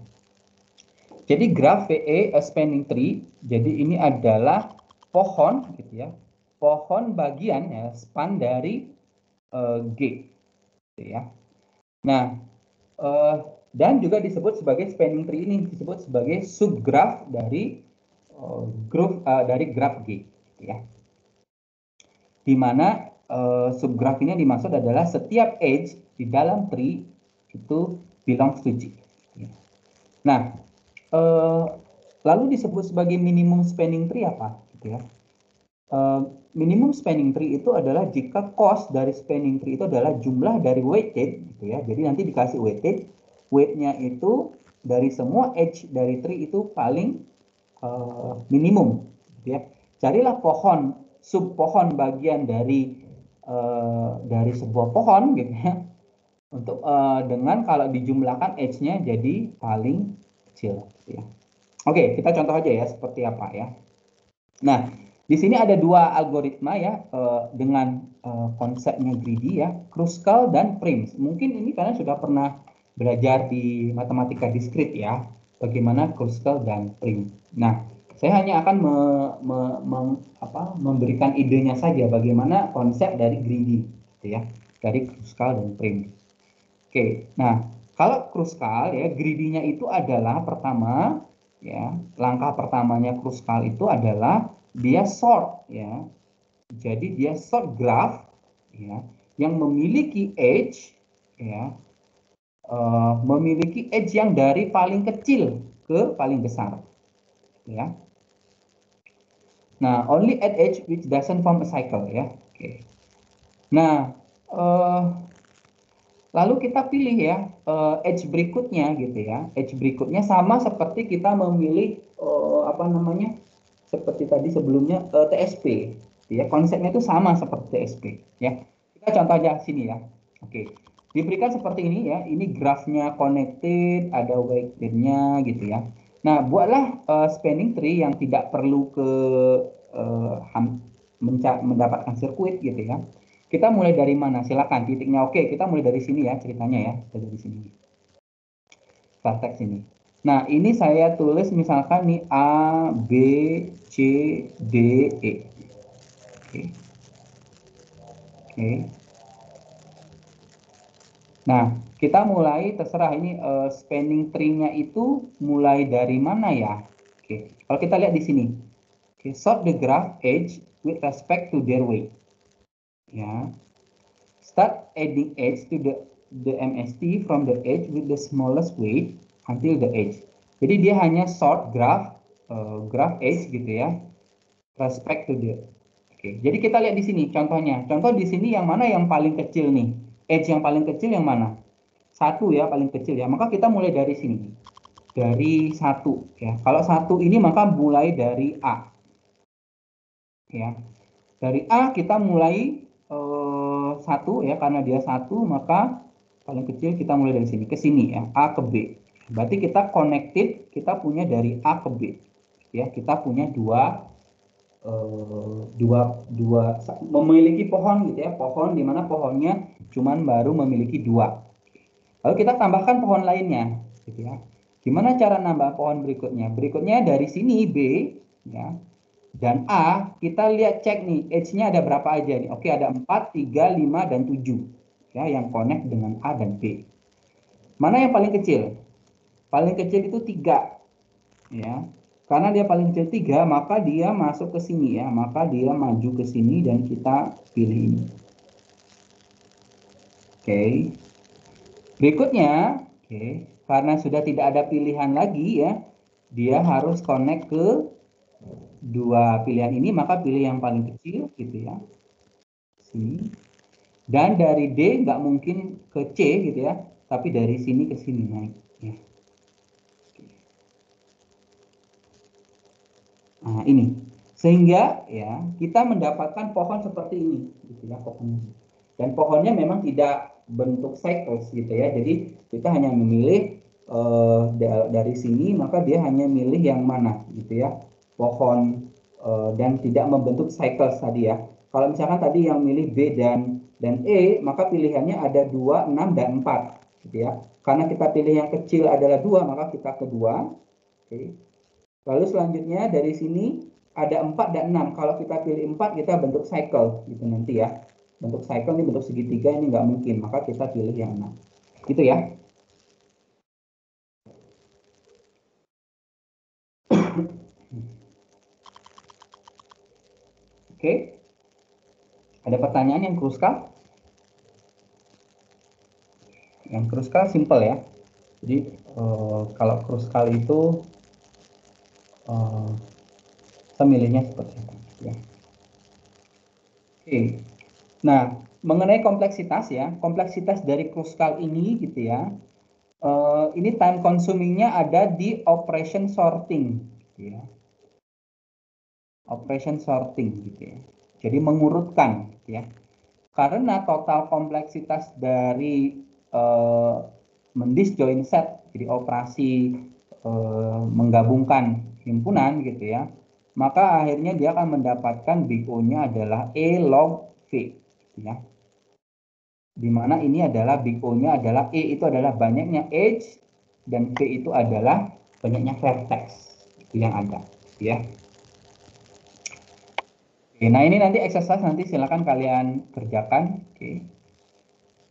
Jadi graf VE a spanning tree, jadi ini adalah pohon gitu ya. Pohon bagian ya, span dari G gitu ya. Nah, dan juga disebut sebagai spanning tree ini disebut sebagai subgraph dari dari graf G gitu ya. Di mana subgraph ini dimaksud adalah setiap edge di dalam tree itu belongs to G. Nah, lalu disebut sebagai minimum spanning tree apa gitu ya. Minimum spanning tree itu adalah jika cost dari spanning tree itu adalah jumlah dari weighted gitu ya. Jadi nanti dikasih weighted, weight-nya itu dari semua edge dari tree itu paling minimum gitu ya. Carilah pohon, sub pohon bagian dari sebuah pohon gitu ya. Untuk dengan kalau dijumlahkan edge-nya jadi paling kecil gitu ya. Oke, kita contoh aja ya seperti apa ya. Nah, di sini ada dua algoritma ya dengan konsepnya greedy ya, Kruskal dan Prims. Mungkin ini kalian sudah pernah belajar di matematika diskrit ya, bagaimana Kruskal dan Prims. Nah, saya hanya akan memberikan idenya saja bagaimana konsep dari greedy, gitu ya, dari Kruskal dan Prims. Oke, nah kalau Kruskal ya, greedy-nya itu adalah pertama ya, langkah pertamanya Kruskal itu adalah dia sort ya. Jadi dia sort graph ya yang memiliki edge ya, memiliki edge yang dari paling kecil ke paling besar ya. Nah, only at edge which doesn't form a cycle ya. Oke. Nah, lalu kita pilih ya edge berikutnya gitu ya. Edge berikutnya sama seperti kita memilih seperti tadi sebelumnya TSP. Ya, konsepnya itu sama seperti TSP ya. Kita contoh aja sini ya. Oke. Diberikan seperti ini ya. Ini grafnya connected, ada weighted-nya gitu ya. Nah, buatlah spanning tree yang tidak perlu ke mendapatkan sirkuit gitu ya. Kita mulai dari mana? Silakan titiknya. Oke, kita mulai dari sini ya ceritanya ya. Dari sini. Vertex ini. Nah, ini saya tulis misalkan nih A, B, C, D, E. Oke. Oke. Nah, kita mulai terserah ini spanning tree-nya itu mulai dari mana ya? Oke. Kalau kita lihat di sini. Oke, sort the graph edge with respect to their weight. Ya. Start adding edge to the MST from the edge with the smallest weight until the edge. Jadi dia hanya sort graph edge gitu ya, respect to the. Oke, jadi kita lihat di sini contohnya. Contoh di sini yang mana yang paling kecil nih? Edge yang paling kecil yang mana? 1 ya, paling kecil ya. Maka kita mulai dari sini. Dari 1 ya. Kalau 1 ini maka mulai dari A. Ya. Dari A kita mulai 1 ya, karena dia 1 maka paling kecil kita mulai dari sini ke sini ya, A ke B. Berarti kita connected, kita punya dari A ke B ya, kita punya memiliki pohon gitu ya, pohon di mana pohonnya cuman baru memiliki 2. Lalu kita tambahkan pohon lainnya gitu ya. Gimana cara nambah pohon berikutnya? Berikutnya dari sini B ya dan A, kita lihat cek nih edge-nya ada berapa aja nih. Oke, ada 4, 3, 5 dan 7 ya yang connect dengan A dan B. Mana yang paling kecil? Paling kecil itu 3 ya. Karena dia paling kecil 3, maka dia masuk ke sini ya. Maka dia maju ke sini dan kita pilih ini. Oke. Berikutnya, karena sudah tidak ada pilihan lagi ya, dia harus connect ke 2 pilihan ini, maka pilih yang paling kecil gitu ya. Sini. Dan dari D nggak mungkin ke C gitu ya, tapi dari sini ke sini naik ya. Nah, ini. Sehingga ya, kita mendapatkan pohon seperti ini gitu ya, pohonnya. Dan pohonnya memang tidak bentuk cycles gitu ya. Jadi kita hanya memilih dari sini, maka dia hanya milih yang mana gitu ya, pohon dan tidak membentuk cycles tadi ya. Kalau misalkan tadi yang milih B dan E, maka pilihannya ada 2, 6 dan 4 gitu ya. Karena kita pilih yang kecil adalah 2, maka kita ke 2. Oke. Lalu selanjutnya dari sini ada 4 dan 6. Kalau kita pilih 4, kita bentuk cycle gitu nanti ya. Bentuk cycle ini bentuk segitiga, ini nggak mungkin, maka kita pilih yang 6. Gitu ya. Oke. Ada pertanyaan yang krusial? Yang krusial simple ya. Jadi kalau krusial itu pemilihnya seperti apa ya. Oke. Nah, mengenai kompleksitas ya, kompleksitas dari krusial ini gitu ya. Ini time consumingnya ada di operation sorting gitu ya. Operation sorting gitu ya. Jadi mengurutkan gitu ya. Karena total kompleksitas dari mendisjoin set, jadi operasi menggabungkan himpunan gitu ya, maka akhirnya dia akan mendapatkan big O-nya adalah E log V gitu ya. Dimana ini adalah big O-nya adalah E itu adalah banyaknya edge dan V itu adalah banyaknya vertex yang ada ya. Oke, nah ini nanti exercise, nanti silakan kalian kerjakan. Oke.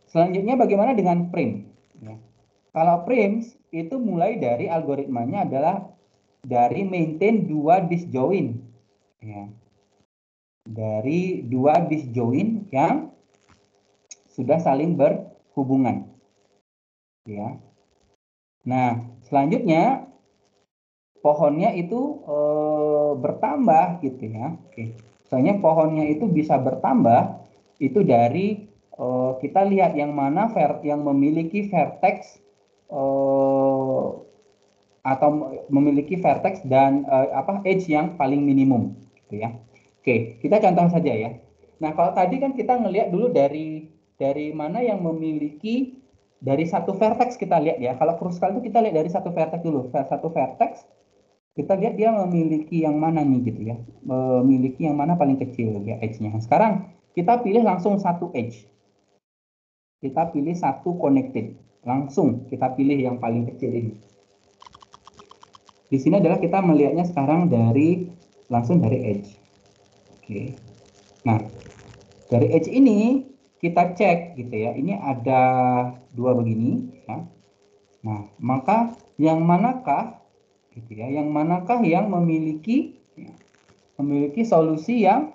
Selanjutnya bagaimana dengan prime ya. Kalau primes itu mulai dari algoritmanya adalah dari maintain 2 disjoin ya. Dari 2 disjoin yang sudah saling berhubungan ya. Nah, selanjutnya pohonnya itu bertambah gitu ya. Oke. Soalnya pohonnya itu bisa bertambah itu dari kita lihat yang mana yang memiliki vertex atau memiliki vertex dan edge yang paling minimum gitu ya. Oke, kita contoh saja ya. Nah, kalau tadi kan kita ngelihat dulu dari mana yang memiliki dari satu vertex kita lihat ya. Kalau krusial itu kita lihat dari satu vertex dulu. Satu vertex kita lihat dia memiliki yang mana nih gitu ya. Memiliki yang mana paling kecil ya edge-nya. Sekarang kita pilih langsung satu edge. Kita pilih satu connected. Langsung kita pilih yang paling kecil ini. Di sini adalah kita melihatnya sekarang langsung dari edge. Oke. Nah, dari edge ini kita cek gitu ya. Ini ada 2 begini ya. Nah, maka yang manakah gitu ya? Yang manakah yang memiliki solusi yang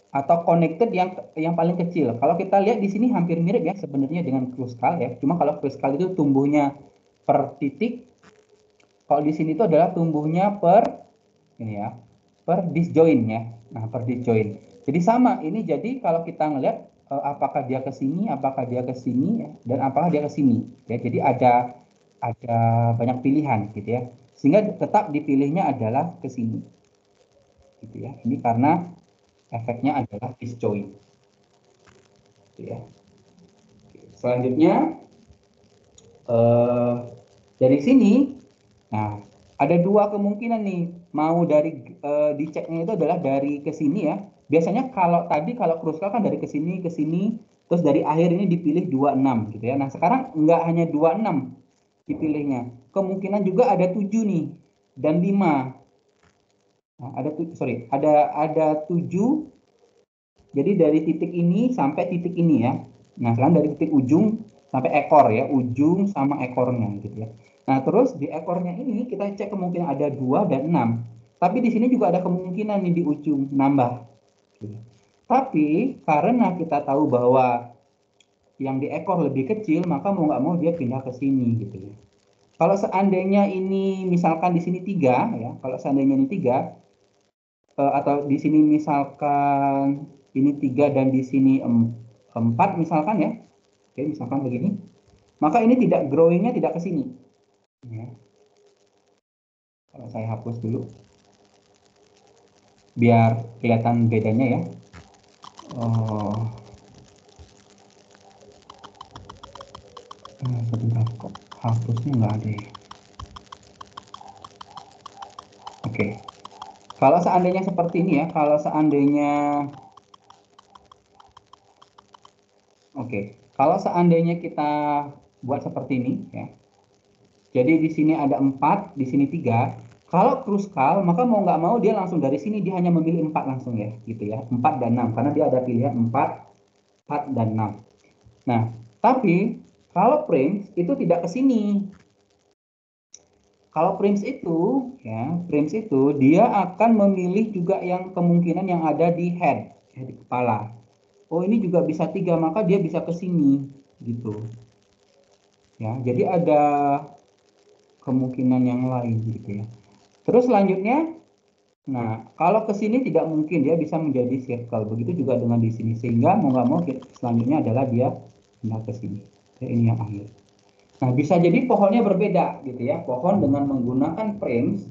atau connected yang paling kecil. Kalau kita lihat di sini hampir mirip ya sebenarnya dengan krusial ya. Cuma kalau krusial itu tumbuhnya per titik. Kalau di sini itu adalah tumbuhnya per disjoin ya. Nah, per disjoin. Jadi sama, ini jadi kalau kita ngelihat apakah dia ke sini, apakah dia ke sini ya, dan apakah dia ke sini ya. Jadi ada banyak pilihan gitu ya. Sehingga tetap dipilihnya adalah ke sini. Gitu ya. Ini karena efeknya adalah disjoin. Gitu ya. Selanjutnya dari sini, nah Ada dua kemungkinan nih, mau dari diceknya itu adalah dari ke sini ya. Biasanya kalau kruskal kan dari ke sini, terus dari akhir ini dipilih 26 gitu ya. Nah, sekarang nggak hanya 26 dipilihnya. Kemungkinan juga ada 7 nih dan 5. Nah, ada 7. Jadi dari titik ini sampai titik ini ya. Nah, sekarang dari titik ujung sampai ekor ya, ujung sama ekornya gitu ya. Nah, terus di ekornya ini kita cek kemungkinan ada 2 dan 6. Tapi di sini juga ada kemungkinan nih di ujung nambah. Tapi karena kita tahu bahwa yang di ekor lebih kecil, maka mau nggak mau dia pindah ke sini gitu ya. Kalau seandainya ini misalkan di sini 3 ya, kalau seandainya ini 3 atau di sini misalkan ini 3 dan di sini 4 misalkan ya. Oke, misalkan begini. Maka ini tidak growing-nya tidak ke sini. Ya. Kalau saya hapus dulu. Biar kelihatan bedanya ya. Sebentar kok hapusnya nggak ada ya. Oke. Kalau seandainya seperti ini ya, kalau seandainya kalau seandainya kita buat seperti ini ya. Jadi di sini ada 4, di sini 3. Kalau kruskal, maka mau nggak mau dia langsung dari sini dia hanya memilih 4 langsung ya, gitu ya. 4 dan 6 karena dia ada pilihan 4 dan 6. Nah, tapi kalau Prims itu tidak ke sini. Kalau Prims itu dia akan memilih juga yang kemungkinan yang ada di head, di kepala. Oh, ini juga bisa 3, maka dia bisa ke sini gitu. Ya, jadi ada kemungkinan yang lain gitu ya. Terus selanjutnya, nah kalau ke sini tidak mungkin dia bisa menjadi circle. Begitu juga dengan di sini, sehingga mau nggak mau selanjutnya adalah dia pindah ke sini. Ya, ini yang akhir. Nah, bisa jadi pohonnya berbeda gitu ya. Pohon dengan menggunakan frames,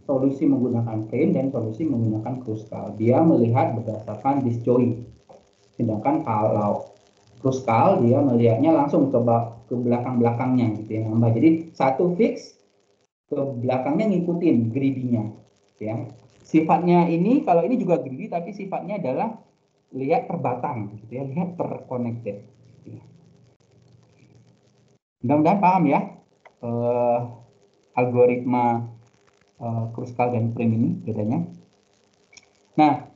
solusi menggunakan frame dan solusi menggunakan kruskal. Dia melihat berdasarkan disjoint. Sedangkan kalau kruskal dia melihatnya langsung ke belakang-belakangnya gitu ya. Jadi satu fix ke belakangnya ngikutin greedy-nya ya. Sifatnya ini kalau ini juga greedy tapi sifatnya adalah lihat perbatang gitu ya, lihat terconnected gitu ya. Mudah-mudahan paham ya algoritma kruskal dan frame ini bedanya. Nah,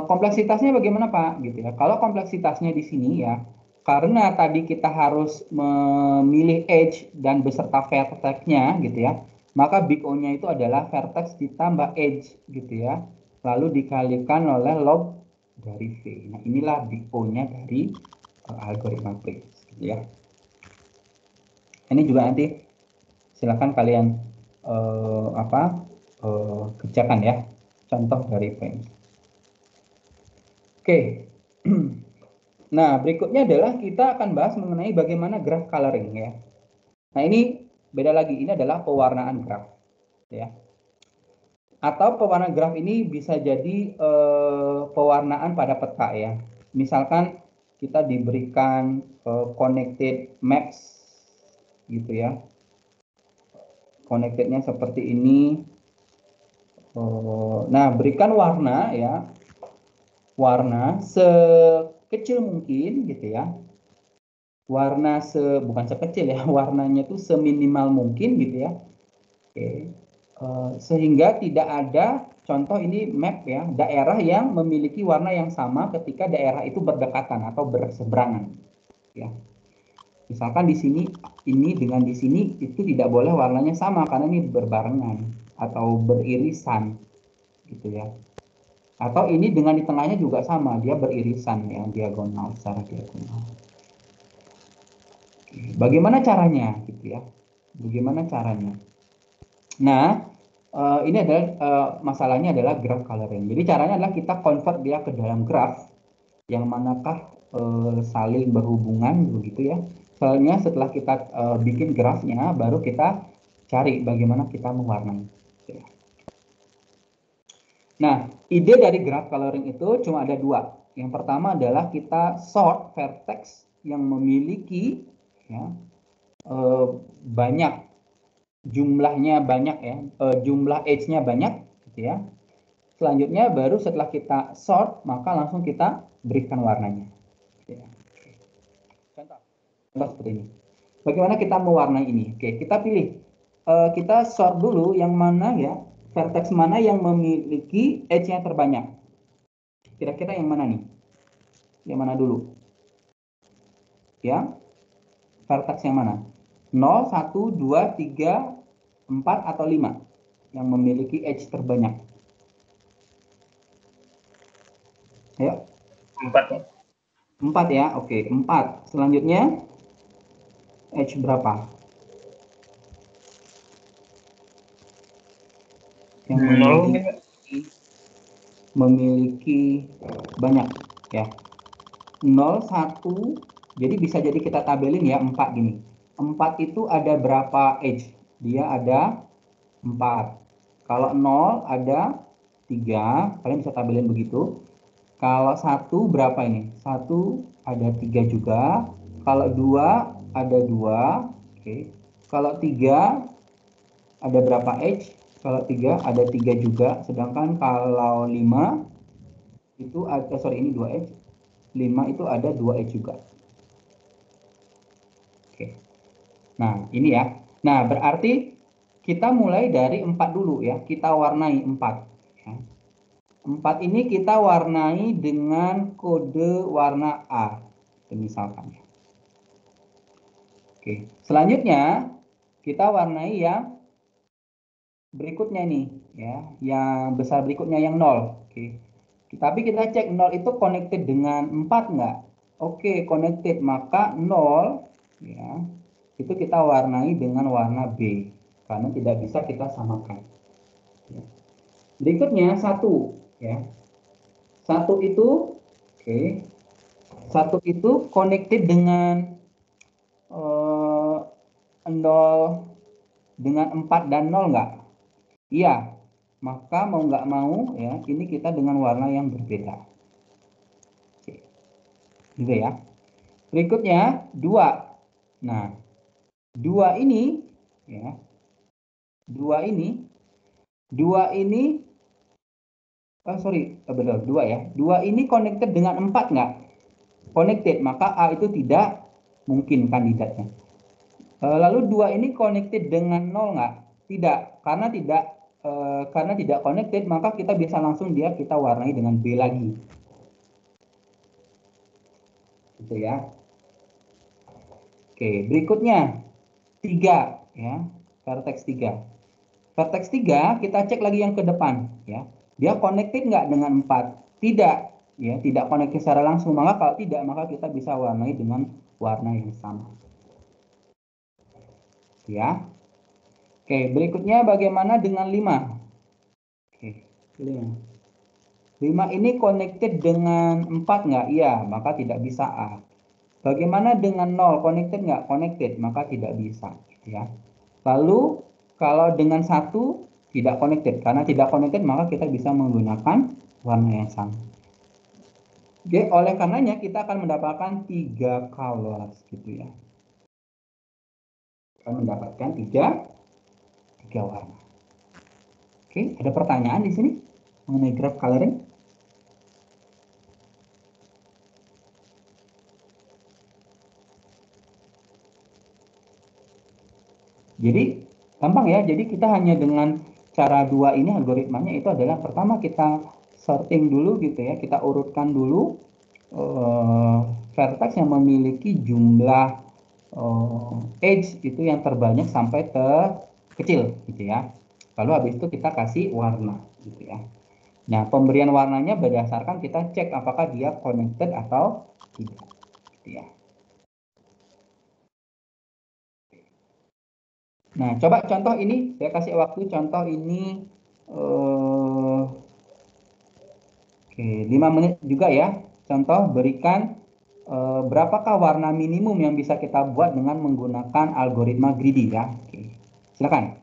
kompleksitasnya bagaimana Pak gitu ya. Kalau kompleksitasnya di sini ya, karena tadi kita harus memilih edge dan beserta vertex-nya gitu ya, maka big O-nya itu adalah vertex ditambah edge gitu ya, lalu dikalikan oleh log dari V. Nah, inilah big O-nya dari algoritma Prims gitu ya. Ini juga nanti silakan kalian kerjakan ya, contoh dari Prims. Oke. Nah, berikutnya adalah kita akan bahas mengenai bagaimana graph coloring ya. Nah, ini beda lagi, ini adalah pewarnaan graph ya. Atau pewarnaan graph ini bisa jadi pewarnaan pada peta ya. Misalkan kita diberikan connected maps gitu ya. Connectednya seperti ini. Nah, berikan warna ya. Warna sekecil mungkin gitu ya. Warna bukan sekecil ya, warnanya itu seminimal mungkin gitu ya. Oke. Sehingga tidak ada contoh ini map ya, daerah yang memiliki warna yang sama ketika daerah itu berdekatan atau berseberangan ya. Misalkan di sini ini dengan di sini itu tidak boleh warnanya sama karena ini berbarengan atau beririsan gitu ya. Atau ini dengan di tengahnya juga sama, dia beririsan ya, diagonal secara diagonal. Bagaimana caranya gitu ya? Bagaimana caranya? Nah, ini adalah masalahnya adalah graph coloring. Jadi caranya adalah kita convert dia ke dalam graph yang manakah saling berhubungan begitu ya. Soalnya setelah kita bikin graphnya, baru kita cari bagaimana kita mewarnai. Nah, ide dari graph coloring itu cuma ada dua. Yang pertama adalah kita sort vertex yang memiliki ya, banyak jumlahnya banyak ya, jumlah edge-nya banyak gitu ya. Selanjutnya baru setelah kita sort maka langsung kita berikan warnanya. Ya. Contoh seperti ini. Bagaimana kita mewarnai ini? Oke, kita pilih. Kita sort dulu yang mana ya, vertex mana yang memiliki edge-nya terbanyak. Kira-kira yang mana nih? Yang mana dulu? Ya, vertex yang mana? 0, 1, 2, 3, 4, atau 5 yang memiliki edge terbanyak. Ayo. 4. 4 ya, oke, 4. Selanjutnya, edge berapa? Yang memiliki banyak ya. 0, 1, jadi bisa jadi kita tabelin ya 4 gini. 4 itu ada berapa edge? Dia ada 4. Kalau 0 ada 3, kalian bisa tabelin begitu. Kalau 1 berapa ini? 1 ada 3 juga. Kalau 2 ada 2. Oke. Kalau 3 ada berapa edge? Kalau 3 ada 3 juga. Sedangkan kalau 5 itu ada, ini 2 edge. 5 itu ada 2 edge juga. Oke. Nah, ini ya. Nah, berarti kita mulai dari 4 dulu ya. Kita warnai 4. Ya. 4 ini kita warnai dengan kode warna A. Misalkan. Oke. Selanjutnya, kita warnai yang berikutnya nih. Ya. Yang besar berikutnya yang 0. Oke. Tapi kita cek 0 itu connected dengan 4 enggak? Oke, connected. Maka 0 ya, itu kita warnai dengan warna B. Karena tidak bisa kita samakan. Ya. Berikutnya 1. Ya. 1 itu, oke. 1 itu connected dengan 0 dengan 4 dan 0 enggak? Iya. Maka mau nggak mau ya, ini kita dengan warna yang berbeda. Oke. Gitu ya. Berikutnya 2. Nah, 2 ini ya. 2 ini benar 2 ya. 2 ini connected dengan 4 enggak? Connected, maka A itu tidak mungkin kandidatnya. Lalu 2 ini connected dengan 0 enggak? Tidak, karena tidak connected, maka kita bisa langsung kita warnai dengan B lagi. Gitu ya. Oke, berikutnya 3 ya, vertex 3. Vertex 3 kita cek lagi yang ke depan ya. Dia connected nggak dengan 4? Tidak, ya, tidak connected secara langsung. Maka kalau tidak, maka kita bisa warnai dengan warna yang sama. Ya. Oke, berikutnya bagaimana dengan 5? Oke, 5 ini connected dengan 4 nggak? Iya, maka tidak bisa A. Bagaimana dengan 0? Connected nggak? Connected, maka tidak bisa. Ya. Lalu kalau dengan 1 tidak connected, karena tidak connected maka kita bisa menggunakan warna yang sama. Oke, oleh karenanya kita akan mendapatkan 3 colors gitu ya. Akan mendapatkan 3 warna. Oke, ada pertanyaan di sini mengenai graph coloring? Jadi gampang ya, jadi kita hanya dengan cara 2 ini algoritmanya itu adalah pertama kita sorting dulu gitu ya, kita urutkan dulu vertex yang memiliki jumlah edge itu yang terbanyak sampai terkecil gitu ya. Lalu habis itu kita kasih warna gitu ya. Nah, pemberian warnanya berdasarkan kita cek apakah dia connected atau tidak gitu ya. Nah, coba contoh ini, saya kasih waktu contoh ini 5 menit juga ya. Contoh berikan berapakah warna minimum yang bisa kita buat dengan menggunakan algoritma greedy ya. Oke. Silakan.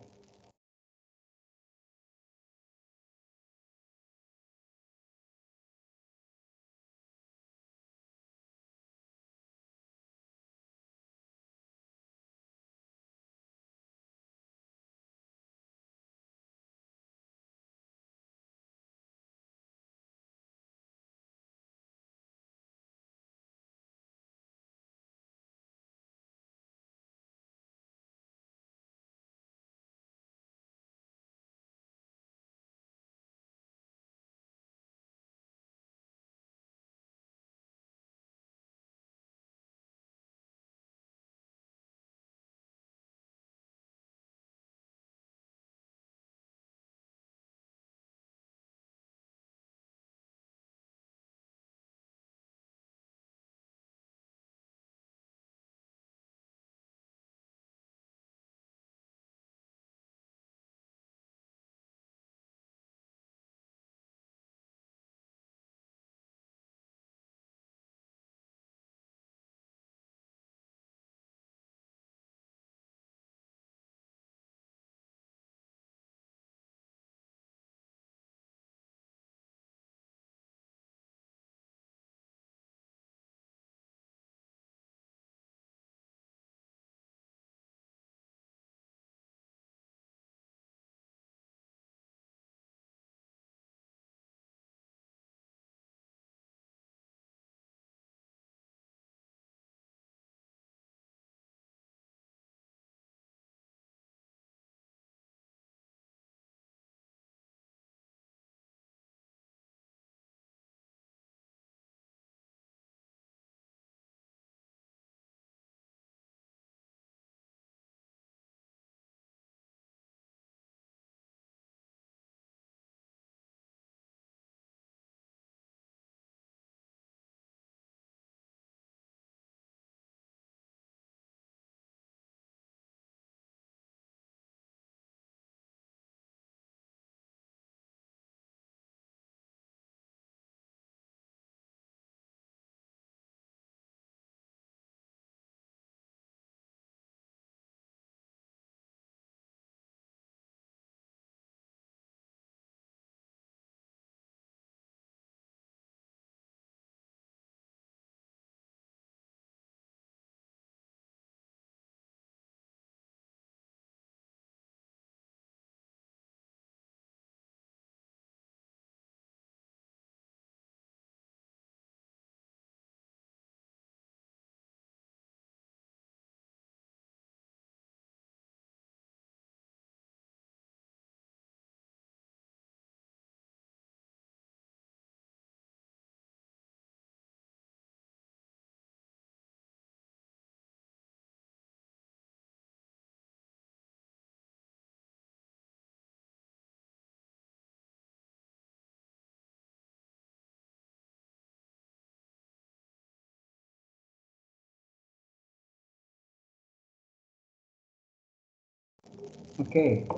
Oke.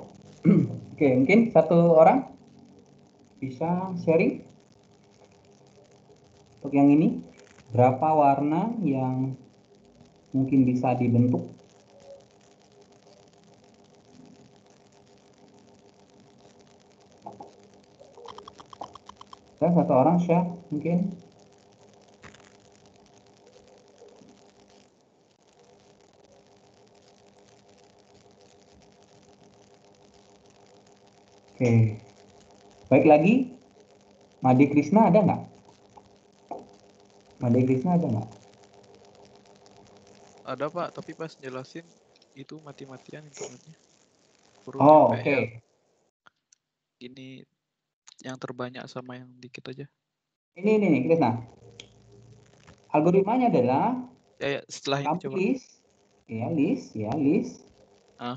Oke, mungkin satu orang bisa sharing untuk yang ini. Berapa warna yang mungkin bisa dibentuk? Dan satu orang share mungkin. Oke. Baik lagi, Made Krishna ada nggak? Made Krishna ada nggak? Ada Pak, tapi pas jelasin itu mati-matian internetnya. Oh, oke. Ini yang terbanyak sama yang dikit aja. Ini nih, Krishna. Algoritmanya adalah Ya, setelah ini coba. list.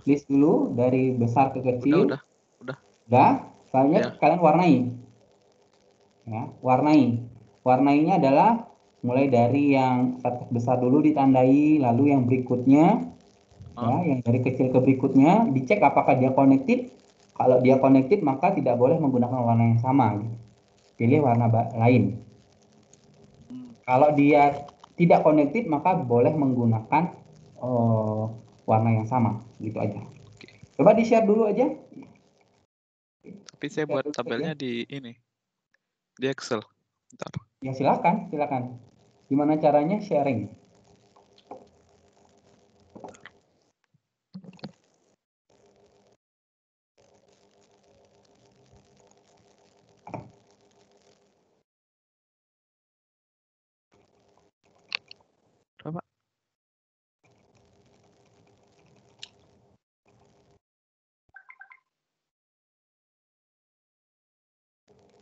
List dulu dari besar ke kecil. Udah. Selanjutnya kalian warnai. Ya, warnainya adalah mulai dari yang besar dulu ditandai, lalu yang berikutnya, ya, yang dari kecil ke berikutnya dicek apakah dia connected. Kalau dia connected maka tidak boleh menggunakan warna yang sama. Pilih warna lain. Kalau dia tidak connected maka boleh menggunakan warna yang sama, gitu aja. Coba di-share dulu aja. Tapi saya buat tabelnya di ini, di Excel. Bentar. Ya silakan. Gimana caranya sharing? Coba.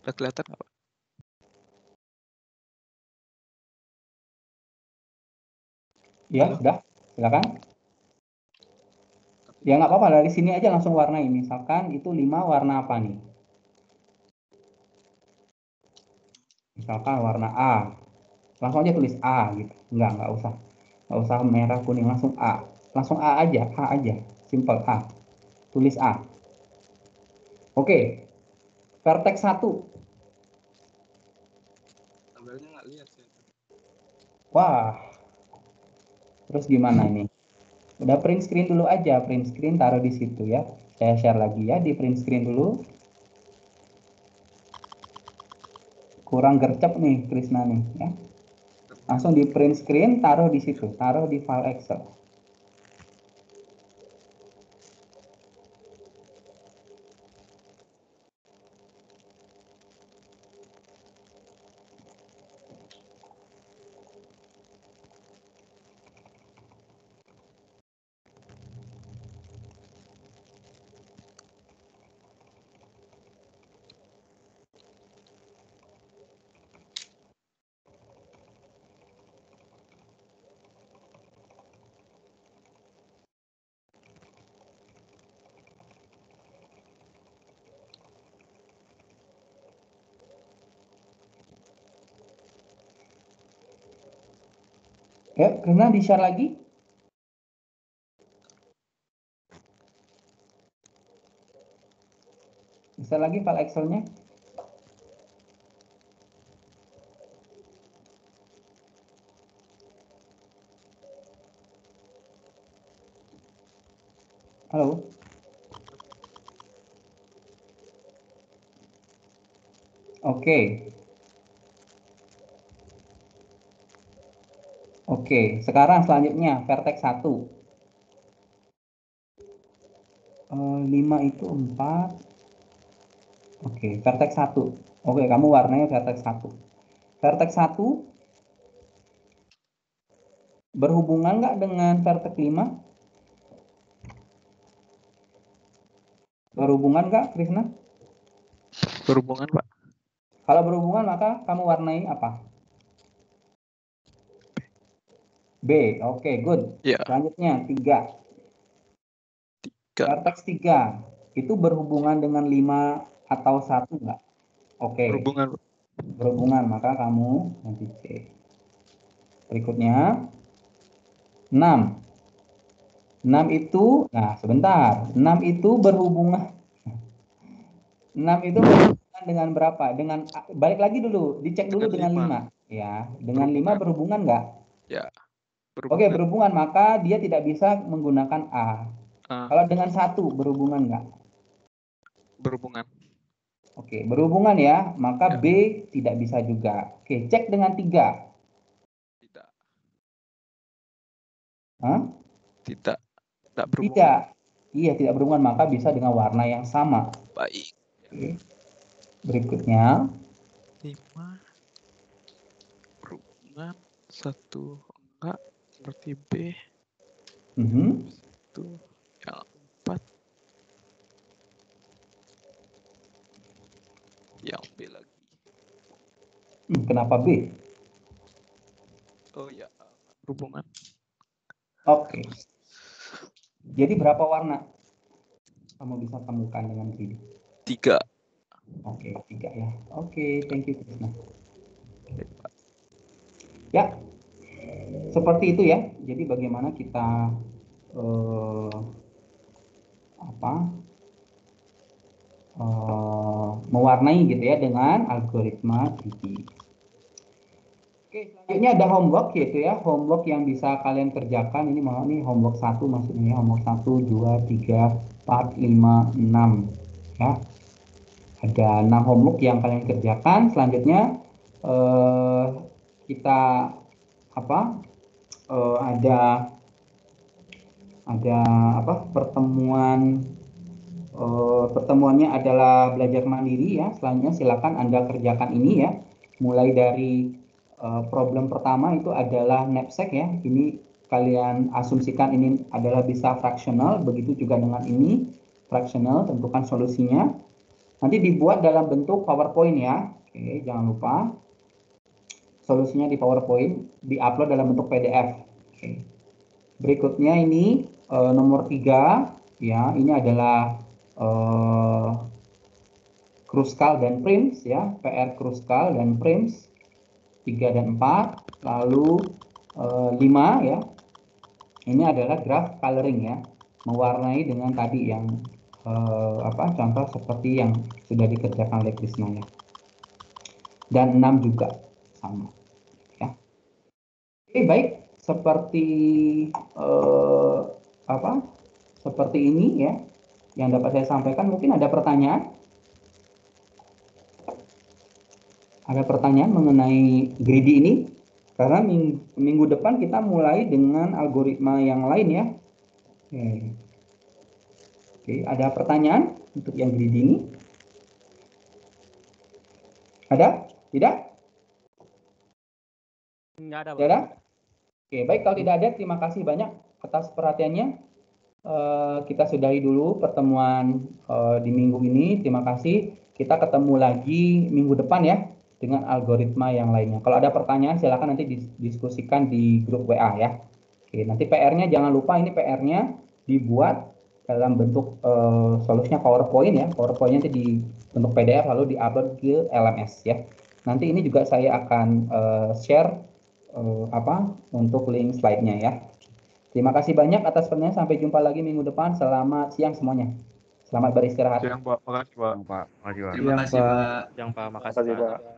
Udah kelihatan nggak Pak? Ya, sudah. Silakan. Ya nggak apa-apa, dari sini aja langsung warnai. Misalkan itu 5 warna apa nih? Misalkan warna A. Langsung aja tulis A gitu. Nggak usah. Nggak usah merah, kuning, langsung A. Langsung A aja. Simple A. Tulis A. Oke. Vertex 1. Tabelnya nggak lihat sih. Wah. Terus gimana ini? Udah print screen dulu aja. Print screen taruh di situ ya. Saya share lagi ya, di print screen dulu. Kurang gercep nih Krisna nih ya. Langsung di print screen, taruh di situ, taruh di file Excel. Ya, karena di-share lagi. Share lagi file Excel-nya. Halo. Oke, sekarang selanjutnya vertex 1. 5 itu 4. Oke, vertex 1. Oke, kamu warnanya vertex 1. Vertex 1 berhubungan nggak dengan vertex 5? Berhubungan nggak, Krisna? Berhubungan Pak. Kalau berhubungan maka kamu warnai apa? B. Oke, good. Ya. Selanjutnya 3. Vertex 3 itu berhubungan dengan 5 atau 1 nggak? Oke. Berhubungan, maka kamu nanti C. Berikutnya 6. 6 itu, nah sebentar, 6 itu berhubungan 6 itu berhubungan dengan berapa? Dengan balik lagi dulu, dicek dulu dengan 5. Ya, dengan 5 berhubungan nggak? Ya, Oke, berhubungan, maka dia tidak bisa menggunakan A. Kalau dengan 1 berhubungan nggak? Berhubungan. Oke, berhubungan ya, maka B tidak bisa juga. Oke, cek dengan 3. Tidak. Hah? Tidak berhubungan. Tidak. Iya, tidak berhubungan, maka bisa dengan warna yang sama. Baik. Oke. Berikutnya 5 berhubungan, 1 enggak, berarti B. Itu yang 4. Yang B lagi. Kenapa B? Oh ya, berhubungan. Oke. Jadi berapa warna kamu bisa temukan dengan greedy? 3. Oke, 3 ya. Oke, thank you Krisna. Ya, seperti itu ya. Jadi bagaimana kita mewarnai gitu ya dengan algoritma greedy. Oke, selanjutnya ada homework yaitu ya, homework yang bisa kalian kerjakan. Ini mau nih homework 1 maksudnya, homework 1, 2, 3, 4, 5, 6 ya. Ada 6 homework yang kalian kerjakan. Selanjutnya kita ada pertemuannya adalah belajar mandiri ya. Selanjutnya silakan Anda kerjakan ini ya. Mulai dari problem pertama itu adalah knapsack ya. Ini kalian asumsikan ini adalah bisa fraksional, begitu juga dengan ini fraksional, tentukan solusinya. Nanti dibuat dalam bentuk PowerPoint ya. Oke, jangan lupa. Solusinya di PowerPoint, diupload dalam bentuk PDF. Oke. Berikutnya ini nomor 3 ya, ini adalah Kruskal dan Prims ya, PR Kruskal dan Prims 3 dan 4. Lalu 5 ya, ini adalah graph coloring ya, mewarnai dengan tadi yang contoh seperti yang sudah dikerjakan oleh Krisna ya. Dan 6 juga sama ya. Oke, baik, seperti ini ya yang dapat saya sampaikan. Mungkin ada pertanyaan? Ada pertanyaan mengenai greedy ini? Karena minggu depan kita mulai dengan algoritma yang lain ya. Oke, ada pertanyaan untuk yang greedy ini? Ada? Tidak? Nggak ada, Pak. Tidak ada? Oke, baik, kalau tidak ada, terima kasih banyak atas perhatiannya. Kita sudahi dulu pertemuan di minggu ini. Terima kasih. Kita ketemu lagi minggu depan ya dengan algoritma yang lainnya. Kalau ada pertanyaan silakan nanti didiskusikan di grup WA ya. Oke, nanti PR-nya jangan lupa, ini PR-nya dibuat dalam bentuk solusinya PowerPoint ya. PowerPoint-nya nanti di bentuk PDF lalu diupload ke LMS ya. Nanti ini juga saya akan share untuk link slide-nya ya. Terima kasih banyak atas pertanyaan. Sampai jumpa lagi minggu depan. Selamat siang semuanya. Selamat beristirahat. Siang, Pak. Makasih, Pak. Makasih, Pak. Terima kasih, Pak. Yang Pak, makasih, Pak.